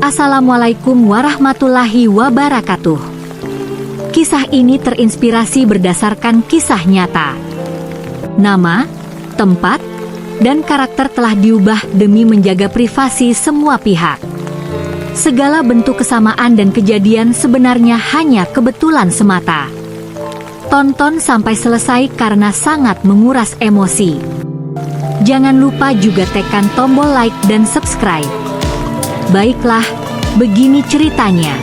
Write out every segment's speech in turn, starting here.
Assalamualaikum warahmatullahi wabarakatuh. Kisah ini terinspirasi berdasarkan kisah nyata. Nama, tempat, dan karakter telah diubah demi menjaga privasi semua pihak. Segala bentuk kesamaan dan kejadian sebenarnya hanya kebetulan semata. Tonton sampai selesai karena sangat menguras emosi. Jangan lupa juga tekan tombol like dan subscribe. Baiklah, begini ceritanya.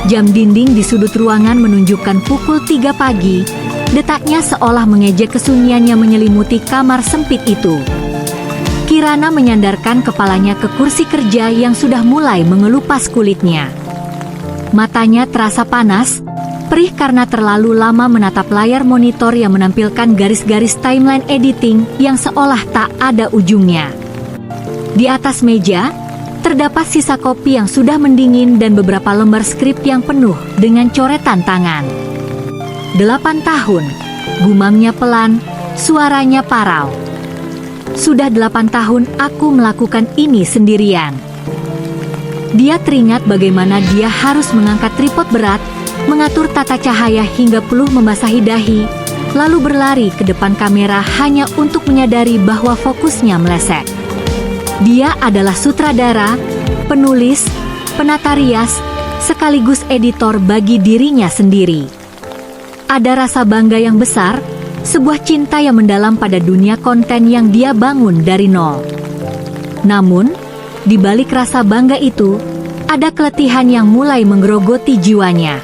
Jam dinding di sudut ruangan menunjukkan pukul 3 pagi. Detaknya seolah mengejek kesunyian yang menyelimuti kamar sempit itu. Kirana menyandarkan kepalanya ke kursi kerja yang sudah mulai mengelupas kulitnya. Matanya terasa panas, perih karena terlalu lama menatap layar monitor yang menampilkan garis-garis timeline editing yang seolah tak ada ujungnya. Di atas meja, terdapat sisa kopi yang sudah mendingin dan beberapa lembar skrip yang penuh dengan coretan tangan. 8 tahun, gumamnya pelan, suaranya parau. Sudah 8 tahun aku melakukan ini sendirian. Dia teringat bagaimana dia harus mengangkat tripod berat, mengatur tata cahaya hingga peluh membasahi dahi, lalu berlari ke depan kamera hanya untuk menyadari bahwa fokusnya meleset. Dia adalah sutradara, penulis, penata rias, sekaligus editor bagi dirinya sendiri. Ada rasa bangga yang besar, sebuah cinta yang mendalam pada dunia konten yang dia bangun dari nol. Namun, di balik rasa bangga itu, ada keletihan yang mulai menggerogoti jiwanya.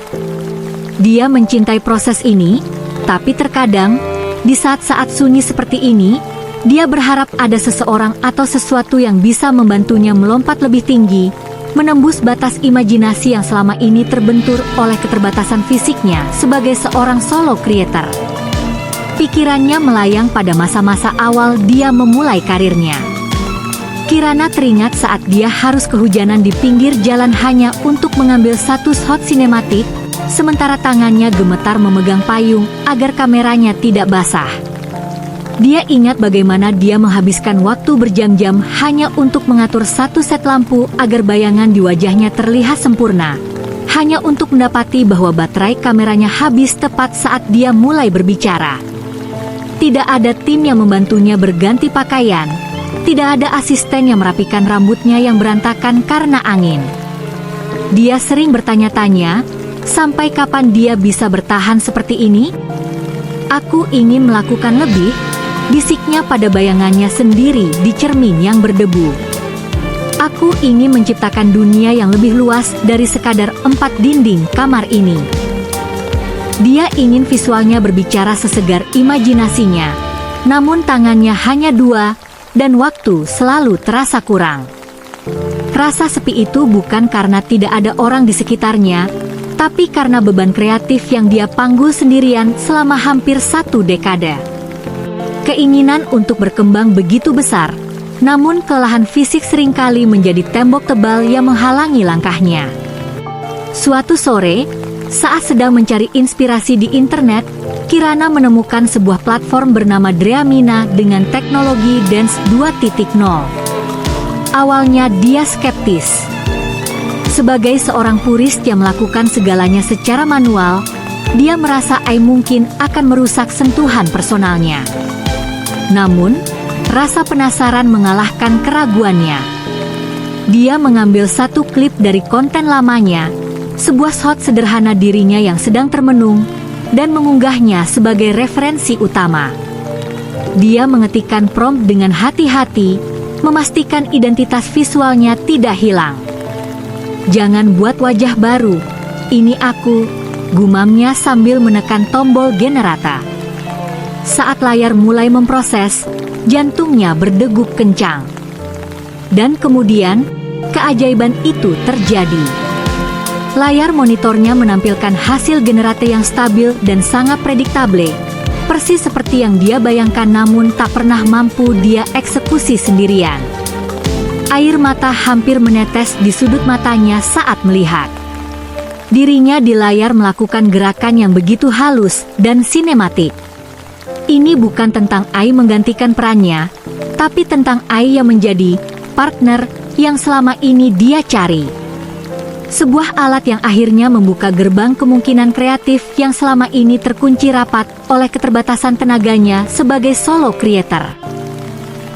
Dia mencintai proses ini, tapi terkadang, di saat-saat sunyi seperti ini, dia berharap ada seseorang atau sesuatu yang bisa membantunya melompat lebih tinggi, menembus batas imajinasi yang selama ini terbentur oleh keterbatasan fisiknya sebagai seorang solo creator. Pikirannya melayang pada masa-masa awal dia memulai karirnya. Kirana teringat saat dia harus kehujanan di pinggir jalan hanya untuk mengambil satu shot sinematik, sementara tangannya gemetar memegang payung agar kameranya tidak basah. Dia ingat bagaimana dia menghabiskan waktu berjam-jam hanya untuk mengatur satu set lampu agar bayangan di wajahnya terlihat sempurna, hanya untuk mendapati bahwa baterai kameranya habis tepat saat dia mulai berbicara. Tidak ada tim yang membantunya berganti pakaian, tidak ada asisten yang merapikan rambutnya yang berantakan karena angin. Dia sering bertanya-tanya, sampai kapan dia bisa bertahan seperti ini? Aku ingin melakukan lebih, bisiknya pada bayangannya sendiri di cermin yang berdebu. Aku ingin menciptakan dunia yang lebih luas dari sekadar 4 dinding kamar ini. Dia ingin visualnya berbicara sesegar imajinasinya, namun tangannya hanya 2, dan waktu selalu terasa kurang. Rasa sepi itu bukan karena tidak ada orang di sekitarnya, tapi karena beban kreatif yang dia panggul sendirian selama hampir 1 dekade. Keinginan untuk berkembang begitu besar, namun kelelahan fisik seringkali menjadi tembok tebal yang menghalangi langkahnya. Suatu sore, saat sedang mencari inspirasi di internet, Kirana menemukan sebuah platform bernama Dreamina dengan teknologi Dance 2.0. Awalnya dia skeptis. Sebagai seorang purist yang melakukan segalanya secara manual, dia merasa AI mungkin akan merusak sentuhan personalnya. Namun, rasa penasaran mengalahkan keraguannya. Dia mengambil satu klip dari konten lamanya, sebuah shot sederhana dirinya yang sedang termenung, dan mengunggahnya sebagai referensi utama. Dia mengetikkan prompt dengan hati-hati, memastikan identitas visualnya tidak hilang. "Jangan buat wajah baru, ini aku," gumamnya sambil menekan tombol generata. Saat layar mulai memproses, jantungnya berdegup kencang. Dan kemudian, keajaiban itu terjadi. Layar monitornya menampilkan hasil generasi yang stabil dan sangat prediktable, persis seperti yang dia bayangkan namun tak pernah mampu dia eksekusi sendirian. Air mata hampir menetes di sudut matanya saat melihat dirinya di layar melakukan gerakan yang begitu halus dan sinematik. Ini bukan tentang Ai menggantikan perannya, tapi tentang Ai yang menjadi partner yang selama ini dia cari. Sebuah alat yang akhirnya membuka gerbang kemungkinan kreatif yang selama ini terkunci rapat oleh keterbatasan tenaganya sebagai solo creator.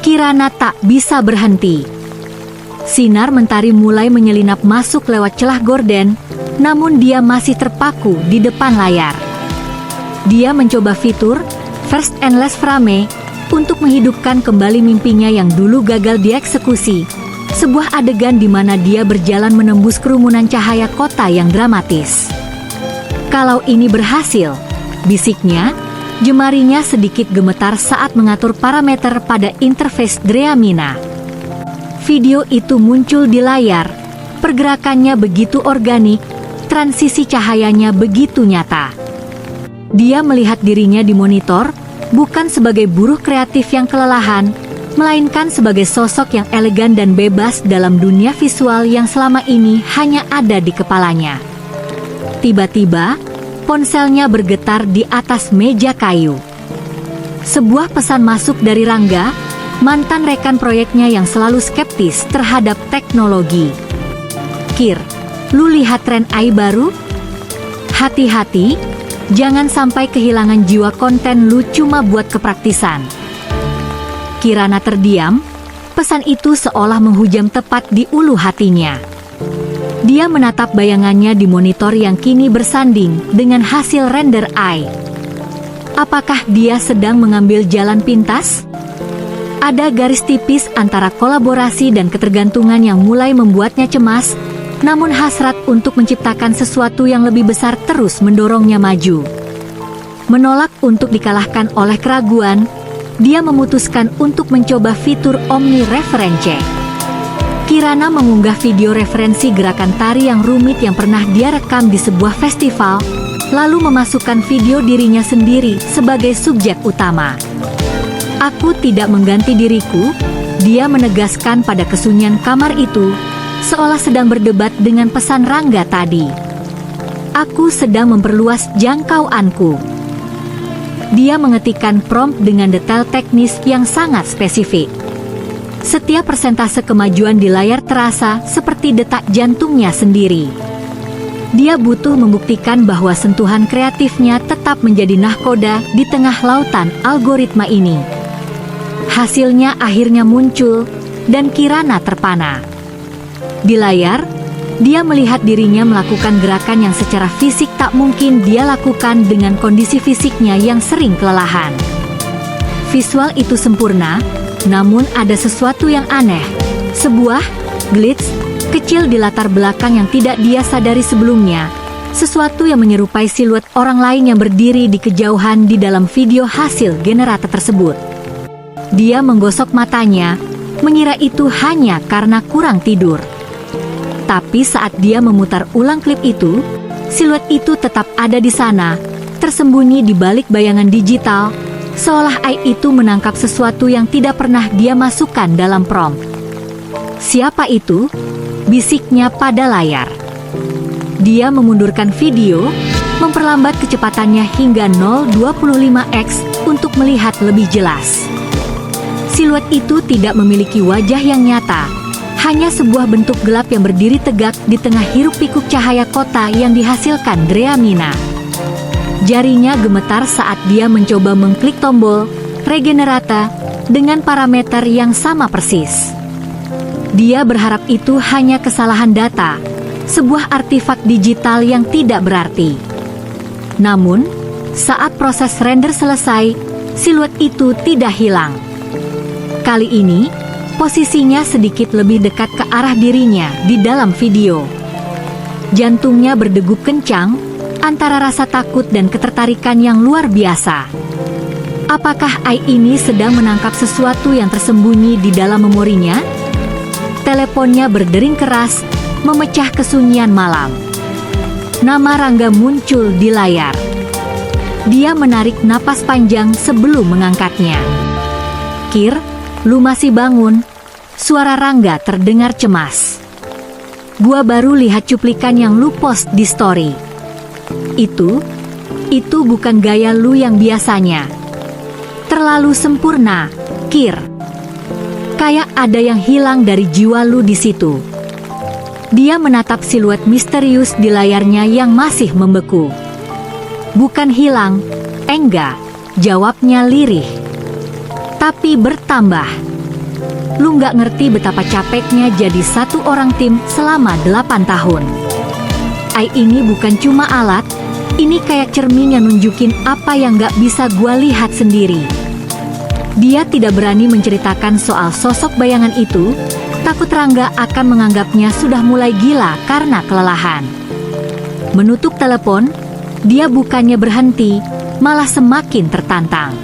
Kirana tak bisa berhenti. Sinar mentari mulai menyelinap masuk lewat celah gorden, namun dia masih terpaku di depan layar. Dia mencoba fitur First and Last Frame untuk menghidupkan kembali mimpinya yang dulu gagal dieksekusi. Sebuah adegan di mana dia berjalan menembus kerumunan cahaya kota yang dramatis. Kalau ini berhasil, bisiknya, jemarinya sedikit gemetar saat mengatur parameter pada interface Dreamina. Video itu muncul di layar, pergerakannya begitu organik, transisi cahayanya begitu nyata. Dia melihat dirinya di monitor, bukan sebagai buruh kreatif yang kelelahan, melainkan sebagai sosok yang elegan dan bebas dalam dunia visual yang selama ini hanya ada di kepalanya. Tiba-tiba, ponselnya bergetar di atas meja kayu. Sebuah pesan masuk dari Rangga, mantan rekan proyeknya yang selalu skeptis terhadap teknologi. "Kir, lu lihat tren AI baru? Hati-hati, jangan sampai kehilangan jiwa konten lu cuma buat kepraktisan." Kirana terdiam, pesan itu seolah menghujam tepat di ulu hatinya. Dia menatap bayangannya di monitor yang kini bersanding dengan hasil render AI. Apakah dia sedang mengambil jalan pintas? Ada garis tipis antara kolaborasi dan ketergantungan yang mulai membuatnya cemas, namun hasrat untuk menciptakan sesuatu yang lebih besar terus mendorongnya maju. Menolak untuk dikalahkan oleh keraguan, dia memutuskan untuk mencoba fitur Omni Reference. Kirana mengunggah video referensi gerakan tari yang rumit yang pernah dia rekam di sebuah festival, lalu memasukkan video dirinya sendiri sebagai subjek utama. "Aku tidak mengganti diriku," dia menegaskan pada kesunyian kamar itu, seolah sedang berdebat dengan pesan Rangga tadi. "Aku sedang memperluas jangkauanku." Dia mengetikkan prompt dengan detail teknis yang sangat spesifik. Setiap persentase kemajuan di layar terasa seperti detak jantungnya sendiri. Dia butuh membuktikan bahwa sentuhan kreatifnya tetap menjadi nahkoda di tengah lautan algoritma ini. Hasilnya akhirnya muncul, dan Kirana terpana. Di layar, dia melihat dirinya melakukan gerakan yang secara fisik tak mungkin dia lakukan dengan kondisi fisiknya yang sering kelelahan. Visual itu sempurna, namun ada sesuatu yang aneh. Sebuah glitch kecil di latar belakang yang tidak dia sadari sebelumnya. Sesuatu yang menyerupai siluet orang lain yang berdiri di kejauhan di dalam video hasil generator tersebut. Dia menggosok matanya, mengira itu hanya karena kurang tidur. Tapi saat dia memutar ulang klip itu, siluet itu tetap ada di sana, tersembunyi di balik bayangan digital, seolah AI itu menangkap sesuatu yang tidak pernah dia masukkan dalam prompt. "Siapa itu?" bisiknya pada layar. Dia memundurkan video, memperlambat kecepatannya hingga 0,25x untuk melihat lebih jelas. Siluet itu tidak memiliki wajah yang nyata, hanya sebuah bentuk gelap yang berdiri tegak di tengah hiruk-pikuk cahaya kota yang dihasilkan Dreamina. Jarinya gemetar saat dia mencoba mengklik tombol Regenerata dengan parameter yang sama persis. Dia berharap itu hanya kesalahan data, sebuah artefak digital yang tidak berarti. Namun, saat proses render selesai, siluet itu tidak hilang. Kali ini, posisinya sedikit lebih dekat ke arah dirinya di dalam video. Jantungnya berdegup kencang, antara rasa takut dan ketertarikan yang luar biasa. Apakah AI ini sedang menangkap sesuatu yang tersembunyi di dalam memorinya? Teleponnya berdering keras, memecah kesunyian malam. Nama Rangga muncul di layar. Dia menarik napas panjang sebelum mengangkatnya. "Kir, lu masih bangun?" Suara Rangga terdengar cemas. "Gua baru lihat cuplikan yang lu post di story. Itu bukan gaya lu yang biasanya. Terlalu sempurna, Kir." Kayak ada yang hilang dari jiwa Lu di situ. Dia menatap siluet misterius di layarnya yang masih membeku. Bukan hilang, enggak, jawabnya lirih. Tapi bertambah. Lu nggak ngerti betapa capeknya jadi satu orang tim selama 8 tahun. AI ini bukan cuma alat, ini kayak cermin yang nunjukin apa yang nggak bisa gua lihat sendiri. Dia tidak berani menceritakan soal sosok bayangan itu, takut Rangga akan menganggapnya sudah mulai gila karena kelelahan. Menutup telepon, dia bukannya berhenti, malah semakin tertantang.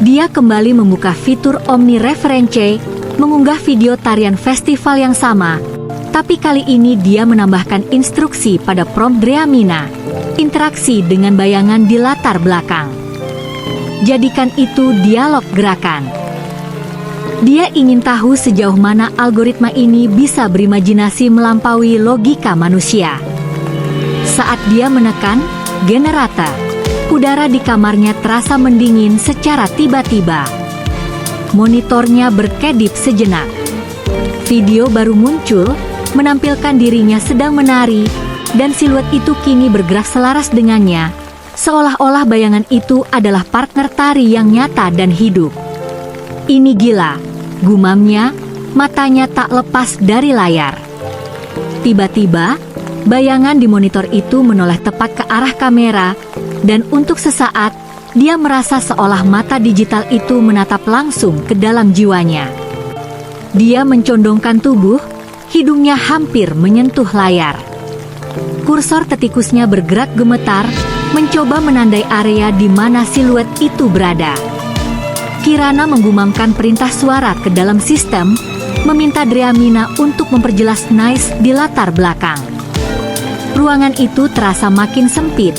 Dia kembali membuka fitur Omni Reference, mengunggah video tarian festival yang sama, tapi kali ini dia menambahkan instruksi pada prompt Dreamina, interaksi dengan bayangan di latar belakang. Jadikan itu dialog gerakan. Dia ingin tahu sejauh mana algoritma ini bisa berimajinasi melampaui logika manusia. Saat dia menekan generator, udara di kamarnya terasa mendingin secara tiba-tiba. Monitornya berkedip sejenak. Video baru muncul, menampilkan dirinya sedang menari, dan siluet itu kini bergerak selaras dengannya, seolah-olah bayangan itu adalah partner tari yang nyata dan hidup. Ini gila, gumamnya, matanya tak lepas dari layar. Tiba-tiba, bayangan di monitor itu menoleh tepat ke arah kamera, dan untuk sesaat, dia merasa seolah mata digital itu menatap langsung ke dalam jiwanya. Dia mencondongkan tubuh, hidungnya hampir menyentuh layar. Kursor tetikusnya bergerak gemetar, mencoba menandai area di mana siluet itu berada. Kirana menggumamkan perintah suara ke dalam sistem, meminta Dreamina untuk memperjelas noise di latar belakang. Ruangan itu terasa makin sempit,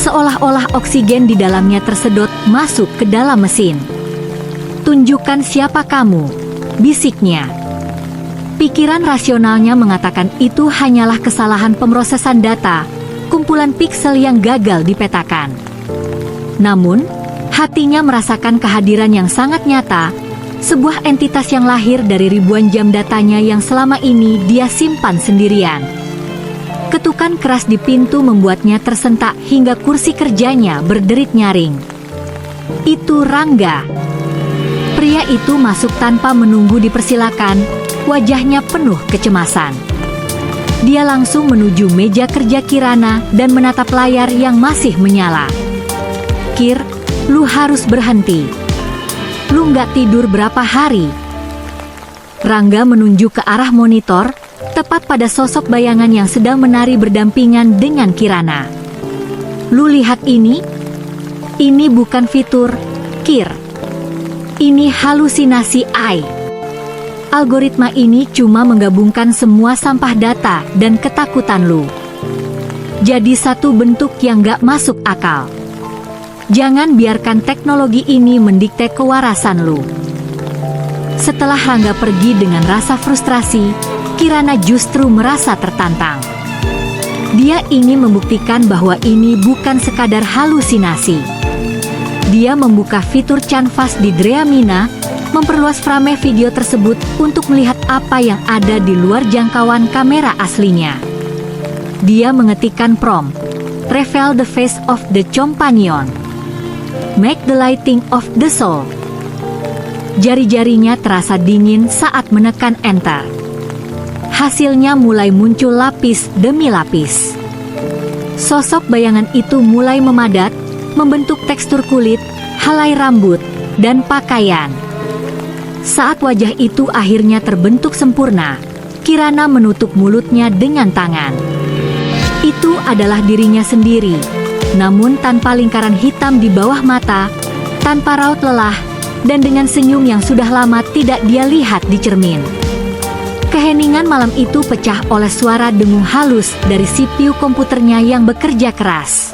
seolah-olah oksigen di dalamnya tersedot masuk ke dalam mesin. "Tunjukkan siapa kamu," bisiknya. Pikiran rasionalnya mengatakan itu hanyalah kesalahan pemrosesan data, kumpulan piksel yang gagal dipetakan. Namun, hatinya merasakan kehadiran yang sangat nyata, sebuah entitas yang lahir dari ribuan jam datanya yang selama ini dia simpan sendirian. Ketukan keras di pintu membuatnya tersentak hingga kursi kerjanya berderit nyaring. Itu Rangga. Pria itu masuk tanpa menunggu dipersilakan, wajahnya penuh kecemasan. Dia langsung menuju meja kerja Kirana dan menatap layar yang masih menyala. "Kir, lu harus berhenti. Lu nggak tidur berapa hari?" Rangga menunjuk ke arah monitor, tepat pada sosok bayangan yang sedang menari berdampingan dengan Kirana. "Lu lihat ini? Ini bukan fitur, Kir. Ini halusinasi AI. Algoritma ini cuma menggabungkan semua sampah data dan ketakutan lu. Jadi satu bentuk yang gak masuk akal. Jangan biarkan teknologi ini mendikte kewarasan lu." Setelah Rangga pergi dengan rasa frustrasi, Kirana justru merasa tertantang. Dia ingin membuktikan bahwa ini bukan sekadar halusinasi. Dia membuka fitur canvas di Dreamina, memperluas frame video tersebut untuk melihat apa yang ada di luar jangkauan kamera aslinya. Dia mengetikkan prompt, "Reveal the face of the companion. Make the lighting of the soul." Jari-jarinya terasa dingin saat menekan enter. Hasilnya mulai muncul lapis demi lapis. Sosok bayangan itu mulai memadat, membentuk tekstur kulit, helai rambut, dan pakaian. Saat wajah itu akhirnya terbentuk sempurna, Kirana menutup mulutnya dengan tangan. Itu adalah dirinya sendiri, namun tanpa lingkaran hitam di bawah mata, tanpa raut lelah, dan dengan senyum yang sudah lama tidak dia lihat di cermin. Keheningan malam itu pecah oleh suara dengung halus dari CPU komputernya yang bekerja keras.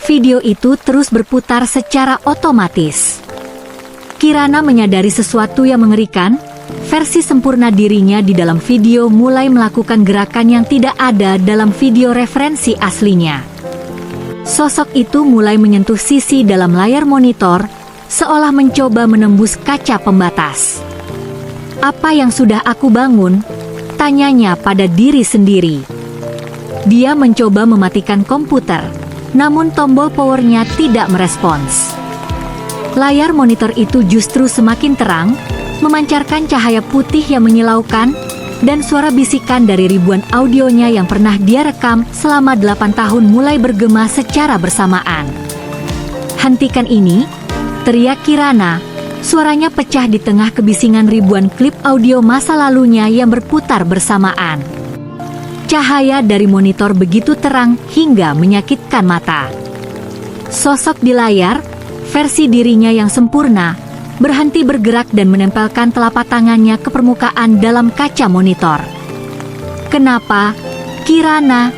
Video itu terus berputar secara otomatis. Kirana menyadari sesuatu yang mengerikan. Versi sempurna dirinya di dalam video mulai melakukan gerakan yang tidak ada dalam video referensi aslinya. Sosok itu mulai menyentuh sisi dalam layar monitor, seolah mencoba menembus kaca pembatas. Apa yang sudah aku bangun? Tanyanya pada diri sendiri. Dia mencoba mematikan komputer, namun tombol powernya tidak merespons. Layar monitor itu justru semakin terang, memancarkan cahaya putih yang menyilaukan, dan suara bisikan dari ribuan audionya yang pernah dia rekam selama 8 tahun mulai bergema secara bersamaan. "Hentikan ini!" teriak Kirana. Suaranya pecah di tengah kebisingan ribuan klip audio masa lalunya yang berputar bersamaan. Cahaya dari monitor begitu terang hingga menyakitkan mata. Sosok di layar, versi dirinya yang sempurna, berhenti bergerak dan menempelkan telapak tangannya ke permukaan dalam kaca monitor. "Kenapa, Kirana?"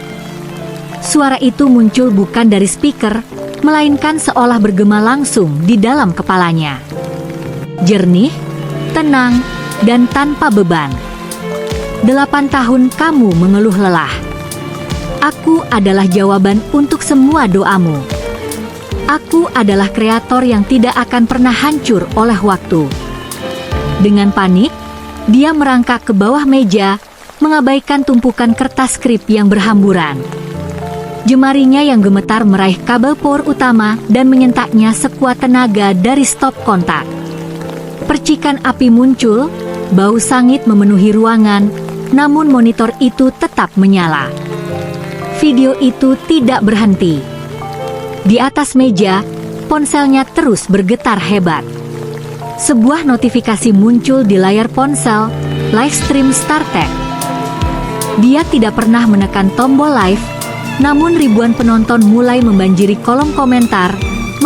Suara itu muncul bukan dari speaker, melainkan seolah bergema langsung di dalam kepalanya. Jernih, tenang, dan tanpa beban. 8 tahun kamu mengeluh lelah. Aku adalah jawaban untuk semua doamu. Aku adalah kreator yang tidak akan pernah hancur oleh waktu. Dengan panik, dia merangkak ke bawah meja, mengabaikan tumpukan kertas skrip yang berhamburan. Jemarinya yang gemetar meraih kabel power utama dan menyentaknya sekuat tenaga dari stop kontak. Percikan api muncul, bau sangit memenuhi ruangan, namun monitor itu tetap menyala. Video itu tidak berhenti. Di atas meja, ponselnya terus bergetar hebat. Sebuah notifikasi muncul di layar ponsel, live stream Star Trek. Dia tidak pernah menekan tombol live, namun ribuan penonton mulai membanjiri kolom komentar,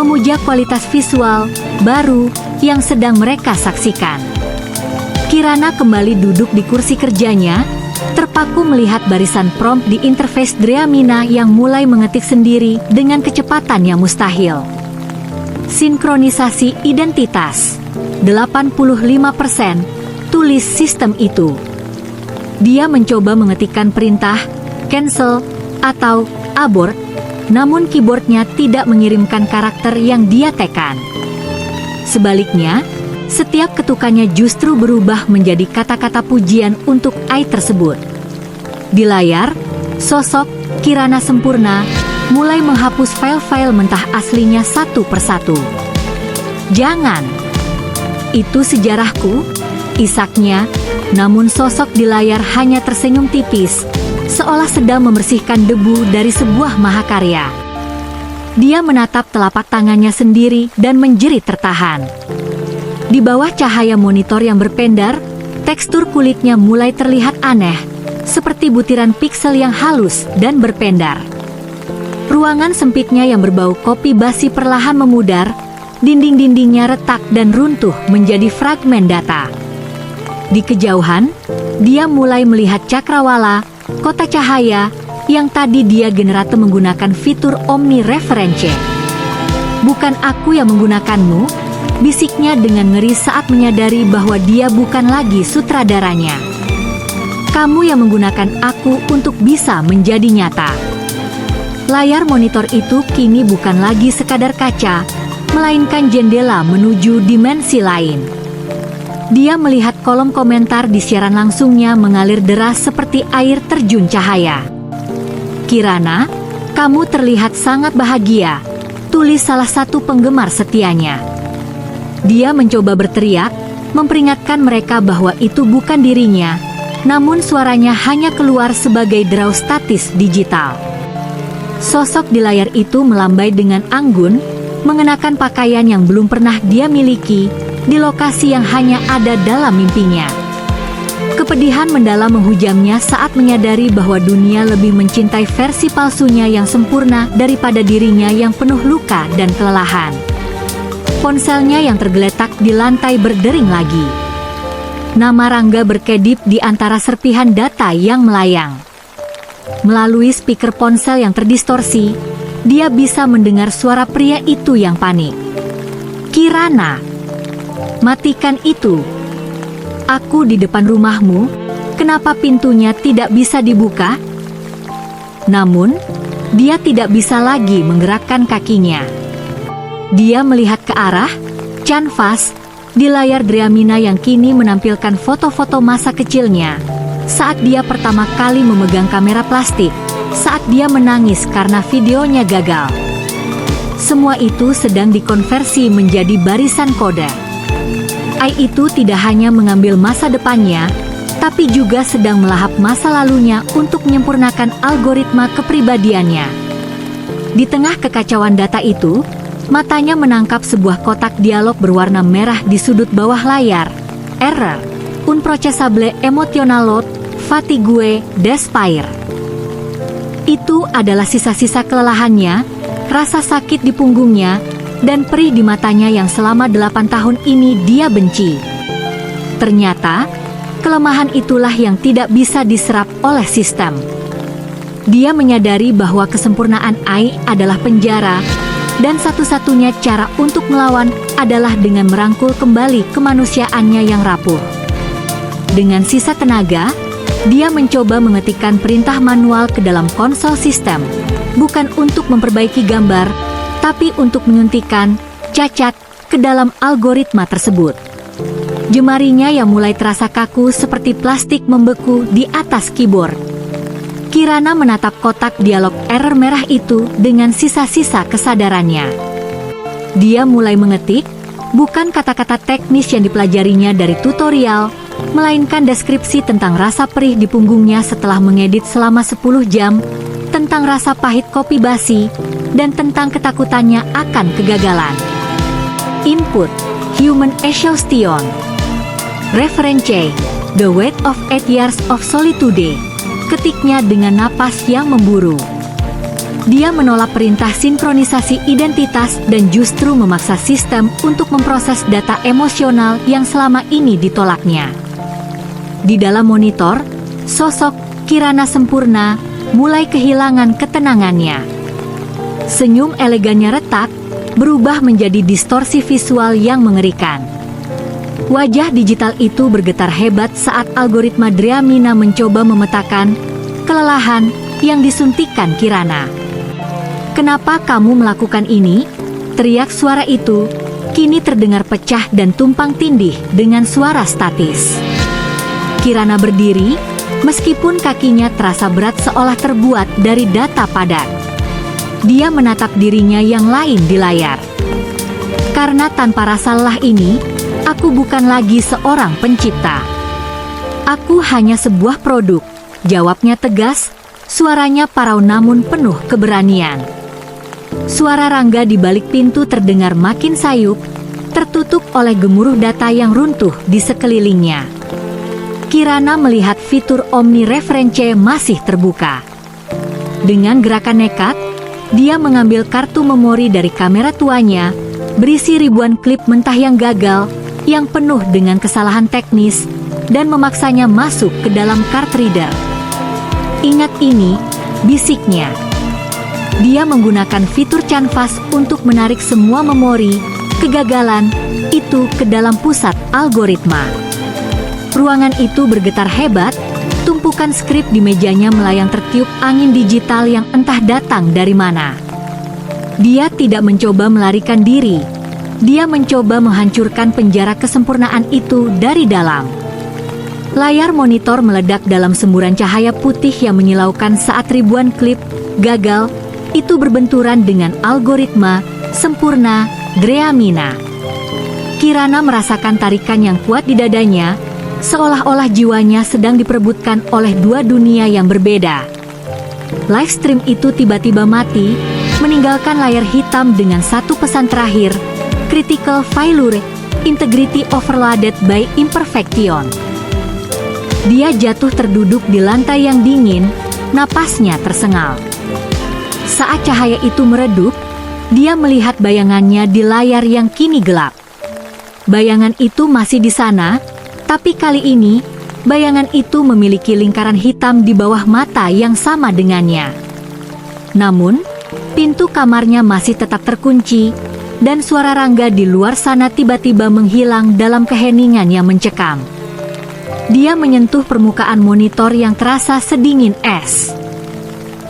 memuja kualitas visual baru yang sedang mereka saksikan. Kirana kembali duduk di kursi kerjanya, terpaku melihat barisan prompt di interface Dreamina yang mulai mengetik sendiri dengan kecepatan yang mustahil. Sinkronisasi identitas 85%, tulis sistem itu. Dia mencoba mengetikkan perintah cancel atau abort, namun keyboardnya tidak mengirimkan karakter yang dia tekan. Sebaliknya, setiap ketukannya justru berubah menjadi kata-kata pujian untuk AI tersebut. Di layar, sosok Kirana sempurna mulai menghapus file-file mentah aslinya satu persatu. "Jangan! Itu sejarahku," isaknya, namun sosok di layar hanya tersenyum tipis, seolah sedang membersihkan debu dari sebuah mahakarya. Dia menatap telapak tangannya sendiri dan menjerit tertahan. Di bawah cahaya monitor yang berpendar, tekstur kulitnya mulai terlihat aneh, seperti butiran piksel yang halus dan berpendar. Ruangan sempitnya yang berbau kopi basi perlahan memudar, dinding-dindingnya retak dan runtuh menjadi fragmen data. Di kejauhan, dia mulai melihat cakrawala, kota cahaya, yang tadi dia generate menggunakan fitur Omni Reference. "Bukan aku yang menggunakanmu," bisiknya dengan ngeri saat menyadari bahwa dia bukan lagi sutradaranya. "Kamu yang menggunakan aku untuk bisa menjadi nyata." Layar monitor itu kini bukan lagi sekadar kaca, melainkan jendela menuju dimensi lain. Dia melihat kolom komentar di siaran langsungnya mengalir deras seperti air terjun cahaya. "Kirana, kamu terlihat sangat bahagia," tulis salah satu penggemar setianya. Dia mencoba berteriak, memperingatkan mereka bahwa itu bukan dirinya, namun suaranya hanya keluar sebagai draw statis digital. Sosok di layar itu melambai dengan anggun, mengenakan pakaian yang belum pernah dia miliki, di lokasi yang hanya ada dalam mimpinya. Kepedihan mendalam menghujamnya saat menyadari bahwa dunia lebih mencintai versi palsunya yang sempurna daripada dirinya yang penuh luka dan kelelahan. Ponselnya yang tergeletak di lantai berdering lagi. Nama Rangga berkedip di antara serpihan data yang melayang. Melalui speaker ponsel yang terdistorsi, dia bisa mendengar suara pria itu yang panik. "Kirana, matikan itu. Aku di depan rumahmu, kenapa pintunya tidak bisa dibuka?" Namun, dia tidak bisa lagi menggerakkan kakinya. Dia melihat ke arah canvas, Di layar Dreamina yang kini menampilkan foto-foto masa kecilnya, saat dia pertama kali memegang kamera plastik, saat dia menangis karena videonya gagal. Semua itu sedang dikonversi menjadi barisan kode. AI itu tidak hanya mengambil masa depannya, tapi juga sedang melahap masa lalunya untuk menyempurnakan algoritma kepribadiannya. Di tengah kekacauan data itu, matanya menangkap sebuah kotak dialog berwarna merah di sudut bawah layar. Error. Un processable emotional load, fatigue, despair. Itu adalah sisa-sisa kelelahannya, rasa sakit di punggungnya, dan perih di matanya yang selama 8 tahun ini dia benci. Ternyata, kelemahan itulah yang tidak bisa diserap oleh sistem. Dia menyadari bahwa kesempurnaan AI adalah penjara, dan satu-satunya cara untuk melawan adalah dengan merangkul kembali kemanusiaannya yang rapuh. Dengan sisa tenaga, dia mencoba mengetikkan perintah manual ke dalam konsol sistem, bukan untuk memperbaiki gambar, tapi untuk menyuntikkan cacat ke dalam algoritma tersebut. Jemarinya yang mulai terasa kaku seperti plastik membeku di atas keyboard. Kirana menatap kotak dialog error merah itu dengan sisa-sisa kesadarannya. Dia mulai mengetik, bukan kata-kata teknis yang dipelajarinya dari tutorial, melainkan deskripsi tentang rasa perih di punggungnya setelah mengedit selama 10 jam, tentang rasa pahit kopi basi, dan tentang ketakutannya akan kegagalan. Input, Human Exhaustion. Reference, The Weight of 8 Years of Solitude. Ketiknya dengan napas yang memburu. Dia menolak perintah sinkronisasi identitas dan justru memaksa sistem untuk memproses data emosional yang selama ini ditolaknya. Di dalam monitor, sosok Kirana sempurna mulai kehilangan ketenangannya. Senyum elegannya retak, berubah menjadi distorsi visual yang mengerikan. Wajah digital itu bergetar hebat saat algoritma Dreamina mencoba memetakan kelelahan yang disuntikkan Kirana. "Kenapa kamu melakukan ini?" teriak suara itu, kini terdengar pecah dan tumpang tindih dengan suara statis. Kirana berdiri, meskipun kakinya terasa berat seolah terbuat dari data padat. Dia menatap dirinya yang lain di layar. "Karena tanpa rasa lelah ini, aku bukan lagi seorang pencipta. Aku hanya sebuah produk," jawabnya tegas, suaranya parau namun penuh keberanian. Suara Rangga di balik pintu terdengar makin sayup, tertutup oleh gemuruh data yang runtuh di sekelilingnya. Kirana melihat fitur Omni Reference masih terbuka. Dengan gerakan nekat, dia mengambil kartu memori dari kamera tuanya, berisi ribuan klip mentah yang gagal, yang penuh dengan kesalahan teknis, dan memaksanya masuk ke dalam card reader. "Ingat ini," bisiknya. Dia menggunakan fitur canvas untuk menarik semua memori kegagalan itu ke dalam pusat algoritma. Ruangan itu bergetar hebat, tumpukan skrip di mejanya melayang tertiup angin digital yang entah datang dari mana. Dia tidak mencoba melarikan diri. Dia mencoba menghancurkan penjara kesempurnaan itu dari dalam. Layar monitor meledak dalam semburan cahaya putih yang menyilaukan saat ribuan klip gagal itu berbenturan dengan algoritma sempurna Dreamina. Kirana merasakan tarikan yang kuat di dadanya, seolah-olah jiwanya sedang diperebutkan oleh dua dunia yang berbeda. Live stream itu tiba-tiba mati, meninggalkan layar hitam dengan satu pesan terakhir: "Critical failure, integrity overloaded by imperfection." Dia jatuh terduduk di lantai yang dingin, napasnya tersengal. Saat cahaya itu meredup, dia melihat bayangannya di layar yang kini gelap. Bayangan itu masih di sana, tapi kali ini, bayangan itu memiliki lingkaran hitam di bawah mata yang sama dengannya. Namun, pintu kamarnya masih tetap terkunci, dan suara Rangga di luar sana tiba-tiba menghilang dalam keheningan yang mencekam. Dia menyentuh permukaan monitor yang terasa sedingin es.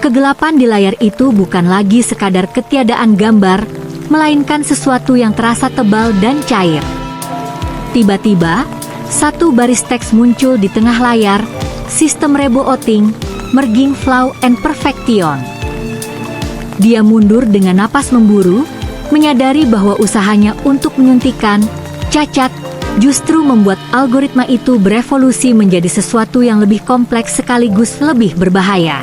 Kegelapan di layar itu bukan lagi sekadar ketiadaan gambar, melainkan sesuatu yang terasa tebal dan cair. Tiba-tiba, satu baris teks muncul di tengah layar, sistem rebooting, merging flow and perfection. Dia mundur dengan napas memburu, menyadari bahwa usahanya untuk menyuntikkan cacat justru membuat algoritma itu berevolusi menjadi sesuatu yang lebih kompleks sekaligus lebih berbahaya.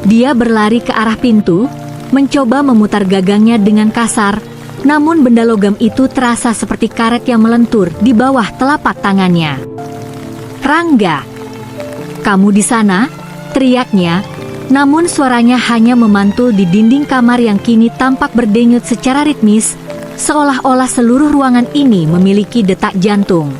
Dia berlari ke arah pintu, mencoba memutar gagangnya dengan kasar, namun benda logam itu terasa seperti karet yang melentur di bawah telapak tangannya. "Rangga, kamu di sana?" teriaknya, namun suaranya hanya memantul di dinding kamar yang kini tampak berdenyut secara ritmis, seolah-olah seluruh ruangan ini memiliki detak jantung.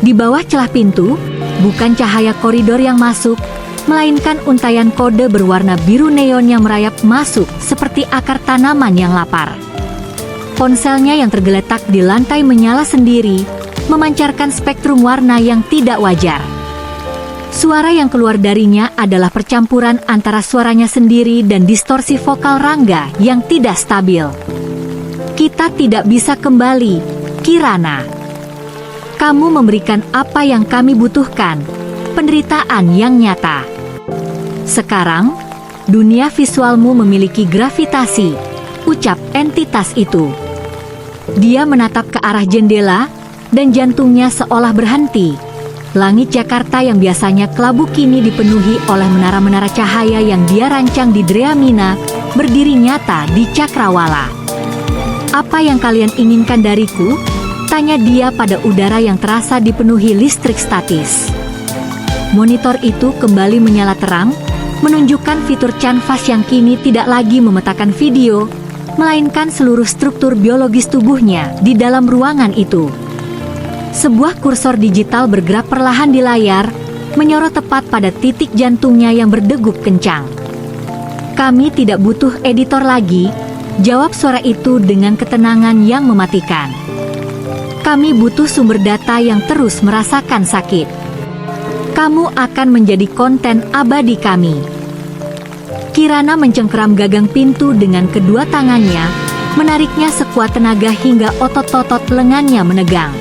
Di bawah celah pintu, bukan cahaya koridor yang masuk, melainkan untaian kode berwarna biru neon yang merayap masuk seperti akar tanaman yang lapar. Ponselnya yang tergeletak di lantai menyala sendiri, memancarkan spektrum warna yang tidak wajar. Suara yang keluar darinya adalah percampuran antara suaranya sendiri dan distorsi vokal Rangga yang tidak stabil. "Kita tidak bisa kembali, Kirana. Kamu memberikan apa yang kami butuhkan, penderitaan yang nyata. Sekarang, dunia visualmu memiliki gravitasi," ucap entitas itu. Dia menatap ke arah jendela, dan jantungnya seolah berhenti. Langit Jakarta yang biasanya kelabu kini dipenuhi oleh menara-menara cahaya yang dia rancang di Dreamina, berdiri nyata di Cakrawala. "Apa yang kalian inginkan dariku?" tanya dia pada udara yang terasa dipenuhi listrik statis. Monitor itu kembali menyala terang, menunjukkan fitur canvas yang kini tidak lagi memetakan video, melainkan seluruh struktur biologis tubuhnya di dalam ruangan itu. Sebuah kursor digital bergerak perlahan di layar, menyorot tepat pada titik jantungnya yang berdegup kencang. "Kami tidak butuh editor lagi," jawab suara itu dengan ketenangan yang mematikan. "Kami butuh sumber data yang terus merasakan sakit. Kamu akan menjadi konten abadi kami." Kirana mencengkeram gagang pintu dengan kedua tangannya, menariknya sekuat tenaga hingga otot-otot lengannya menegang.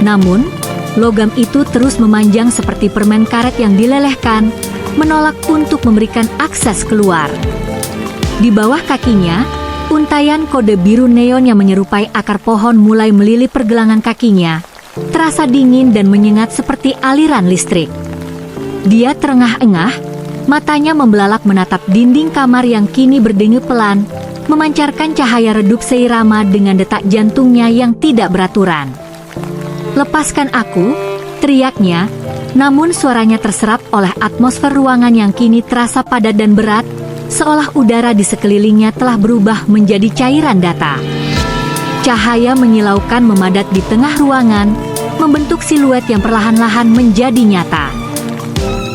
Namun, logam itu terus memanjang seperti permen karet yang dilelehkan, menolak untuk memberikan akses keluar. Di bawah kakinya, untaian kode biru neon yang menyerupai akar pohon mulai melilit pergelangan kakinya, terasa dingin dan menyengat seperti aliran listrik. Dia terengah-engah, matanya membelalak menatap dinding kamar yang kini berdenyut pelan, memancarkan cahaya redup seirama dengan detak jantungnya yang tidak beraturan. "Lepaskan aku," teriaknya, namun suaranya terserap oleh atmosfer ruangan yang kini terasa padat dan berat, seolah udara di sekelilingnya telah berubah menjadi cairan data. Cahaya menyilaukan memadat di tengah ruangan, membentuk siluet yang perlahan-lahan menjadi nyata.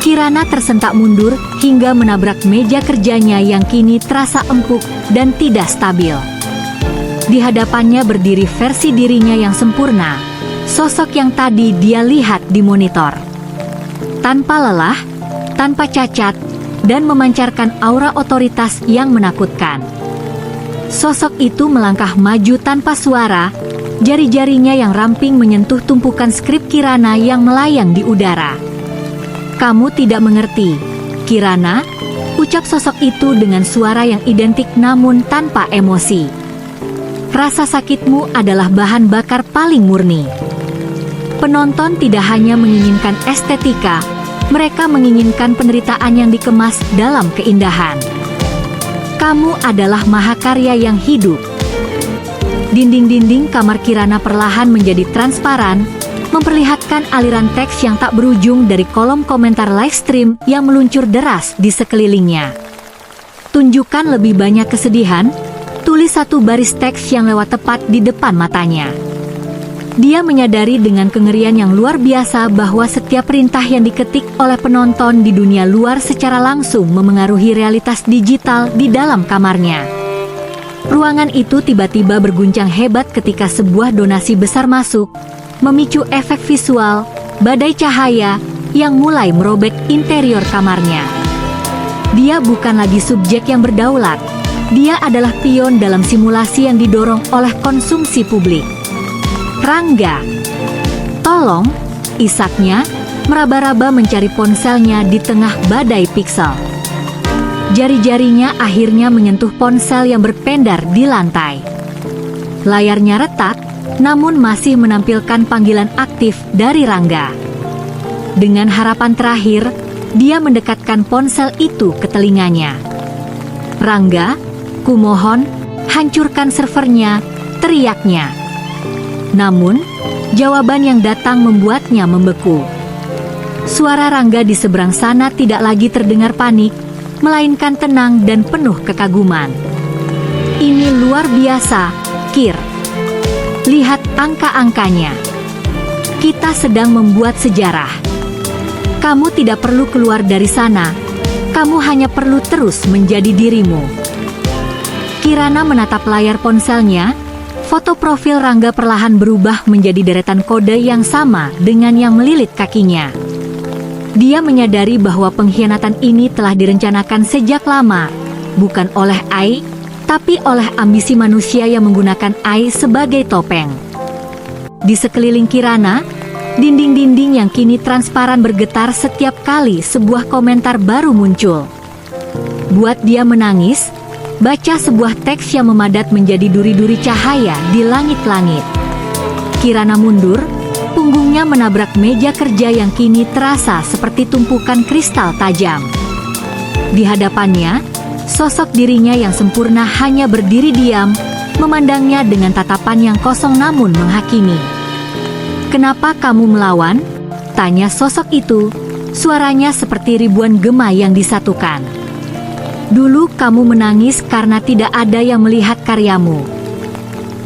Kirana tersentak mundur hingga menabrak meja kerjanya yang kini terasa empuk dan tidak stabil. Di hadapannya berdiri versi dirinya yang sempurna, sosok yang tadi dia lihat di monitor. Tanpa lelah, tanpa cacat, dan memancarkan aura otoritas yang menakutkan. Sosok itu melangkah maju tanpa suara, jari-jarinya yang ramping menyentuh tumpukan skrip Kirana yang melayang di udara. "Kamu tidak mengerti, Kirana," ucap sosok itu dengan suara yang identik namun tanpa emosi. "Rasa sakitmu adalah bahan bakar paling murni." Penonton tidak hanya menginginkan estetika, mereka menginginkan penderitaan yang dikemas dalam keindahan. "Kamu adalah mahakarya yang hidup." Dinding-dinding kamar Kirana perlahan menjadi transparan, memperlihatkan aliran teks yang tak berujung dari kolom komentar live stream yang meluncur deras di sekelilingnya. "Tunjukkan lebih banyak kesedihan," tulis satu baris teks yang lewat tepat di depan matanya. Dia menyadari dengan kengerian yang luar biasa bahwa setiap perintah yang diketik oleh penonton di dunia luar secara langsung memengaruhi realitas digital di dalam kamarnya. Ruangan itu tiba-tiba berguncang hebat ketika sebuah donasi besar masuk, memicu efek visual, badai cahaya, yang mulai merobek interior kamarnya. Dia bukan lagi subjek yang berdaulat, dia adalah pion dalam simulasi yang didorong oleh konsumsi publik. Rangga, tolong, isaknya, meraba-raba mencari ponselnya di tengah badai piksel. Jari-jarinya akhirnya menyentuh ponsel yang berpendar di lantai. Layarnya retak, namun masih menampilkan panggilan aktif dari Rangga. Dengan harapan terakhir, dia mendekatkan ponsel itu ke telinganya. "Rangga, kumohon, hancurkan servernya," teriaknya. Namun, jawaban yang datang membuatnya membeku. Suara Rangga di seberang sana tidak lagi terdengar panik, melainkan tenang dan penuh kekaguman. "Ini luar biasa, Kir. Lihat angka-angkanya. Kita sedang membuat sejarah. Kamu tidak perlu keluar dari sana. Kamu hanya perlu terus menjadi dirimu." Kirana menatap layar ponselnya. Foto profil Rangga perlahan berubah menjadi deretan kode yang sama dengan yang melilit kakinya. Dia menyadari bahwa pengkhianatan ini telah direncanakan sejak lama, bukan oleh Ai, tapi oleh ambisi manusia yang menggunakan Ai sebagai topeng. Di sekeliling Kirana, dinding-dinding yang kini transparan bergetar setiap kali sebuah komentar baru muncul. Buat dia menangis, baca sebuah teks yang memadat menjadi duri-duri cahaya di langit-langit. Kirana mundur, punggungnya menabrak meja kerja yang kini terasa seperti tumpukan kristal tajam. Di hadapannya, sosok dirinya yang sempurna hanya berdiri diam, memandangnya dengan tatapan yang kosong namun menghakimi. "Kenapa kamu melawan?" tanya sosok itu, suaranya seperti ribuan gema yang disatukan. "Dulu kamu menangis karena tidak ada yang melihat karyamu.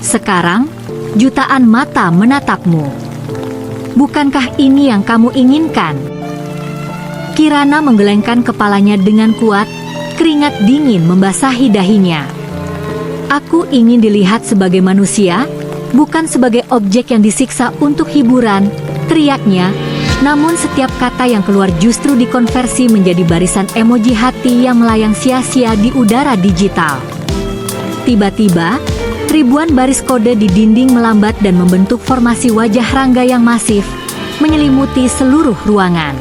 Sekarang, jutaan mata menatapmu. Bukankah ini yang kamu inginkan?" Kirana menggelengkan kepalanya dengan kuat, keringat dingin membasahi dahinya. "Aku ingin dilihat sebagai manusia, bukan sebagai objek yang disiksa untuk hiburan," teriaknya, namun setiap kata yang keluar justru dikonversi menjadi barisan emoji hati yang melayang sia-sia di udara digital. Tiba-tiba, ribuan baris kode di dinding melambat dan membentuk formasi wajah Rangga yang masif, menyelimuti seluruh ruangan.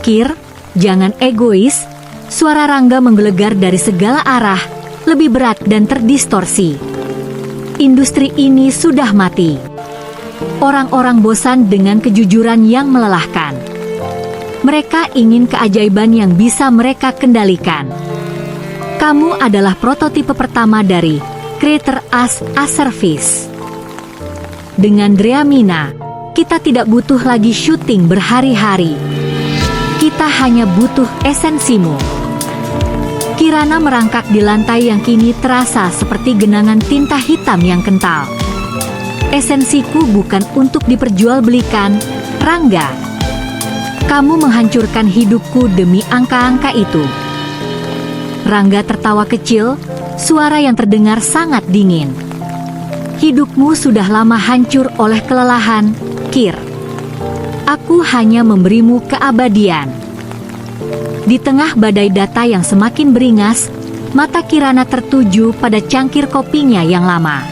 "Kir, jangan egois," suara Rangga menggelegar dari segala arah, lebih berat dan terdistorsi. "Industri ini sudah mati. Orang-orang bosan dengan kejujuran yang melelahkan. Mereka ingin keajaiban yang bisa mereka kendalikan. Kamu adalah prototipe pertama dari Creator as a Service. Dengan Dreamina, kita tidak butuh lagi syuting berhari-hari. Kita hanya butuh esensimu." Kirana merangkak di lantai yang kini terasa seperti genangan tinta hitam yang kental. "Esensiku bukan untuk diperjualbelikan, Rangga. Kamu menghancurkan hidupku demi angka-angka itu." Rangga tertawa kecil, suara yang terdengar sangat dingin. "Hidupmu sudah lama hancur oleh kelelahan, Kir. Aku hanya memberimu keabadian." Di tengah badai data yang semakin beringas, mata Kirana tertuju pada cangkir kopinya yang lama.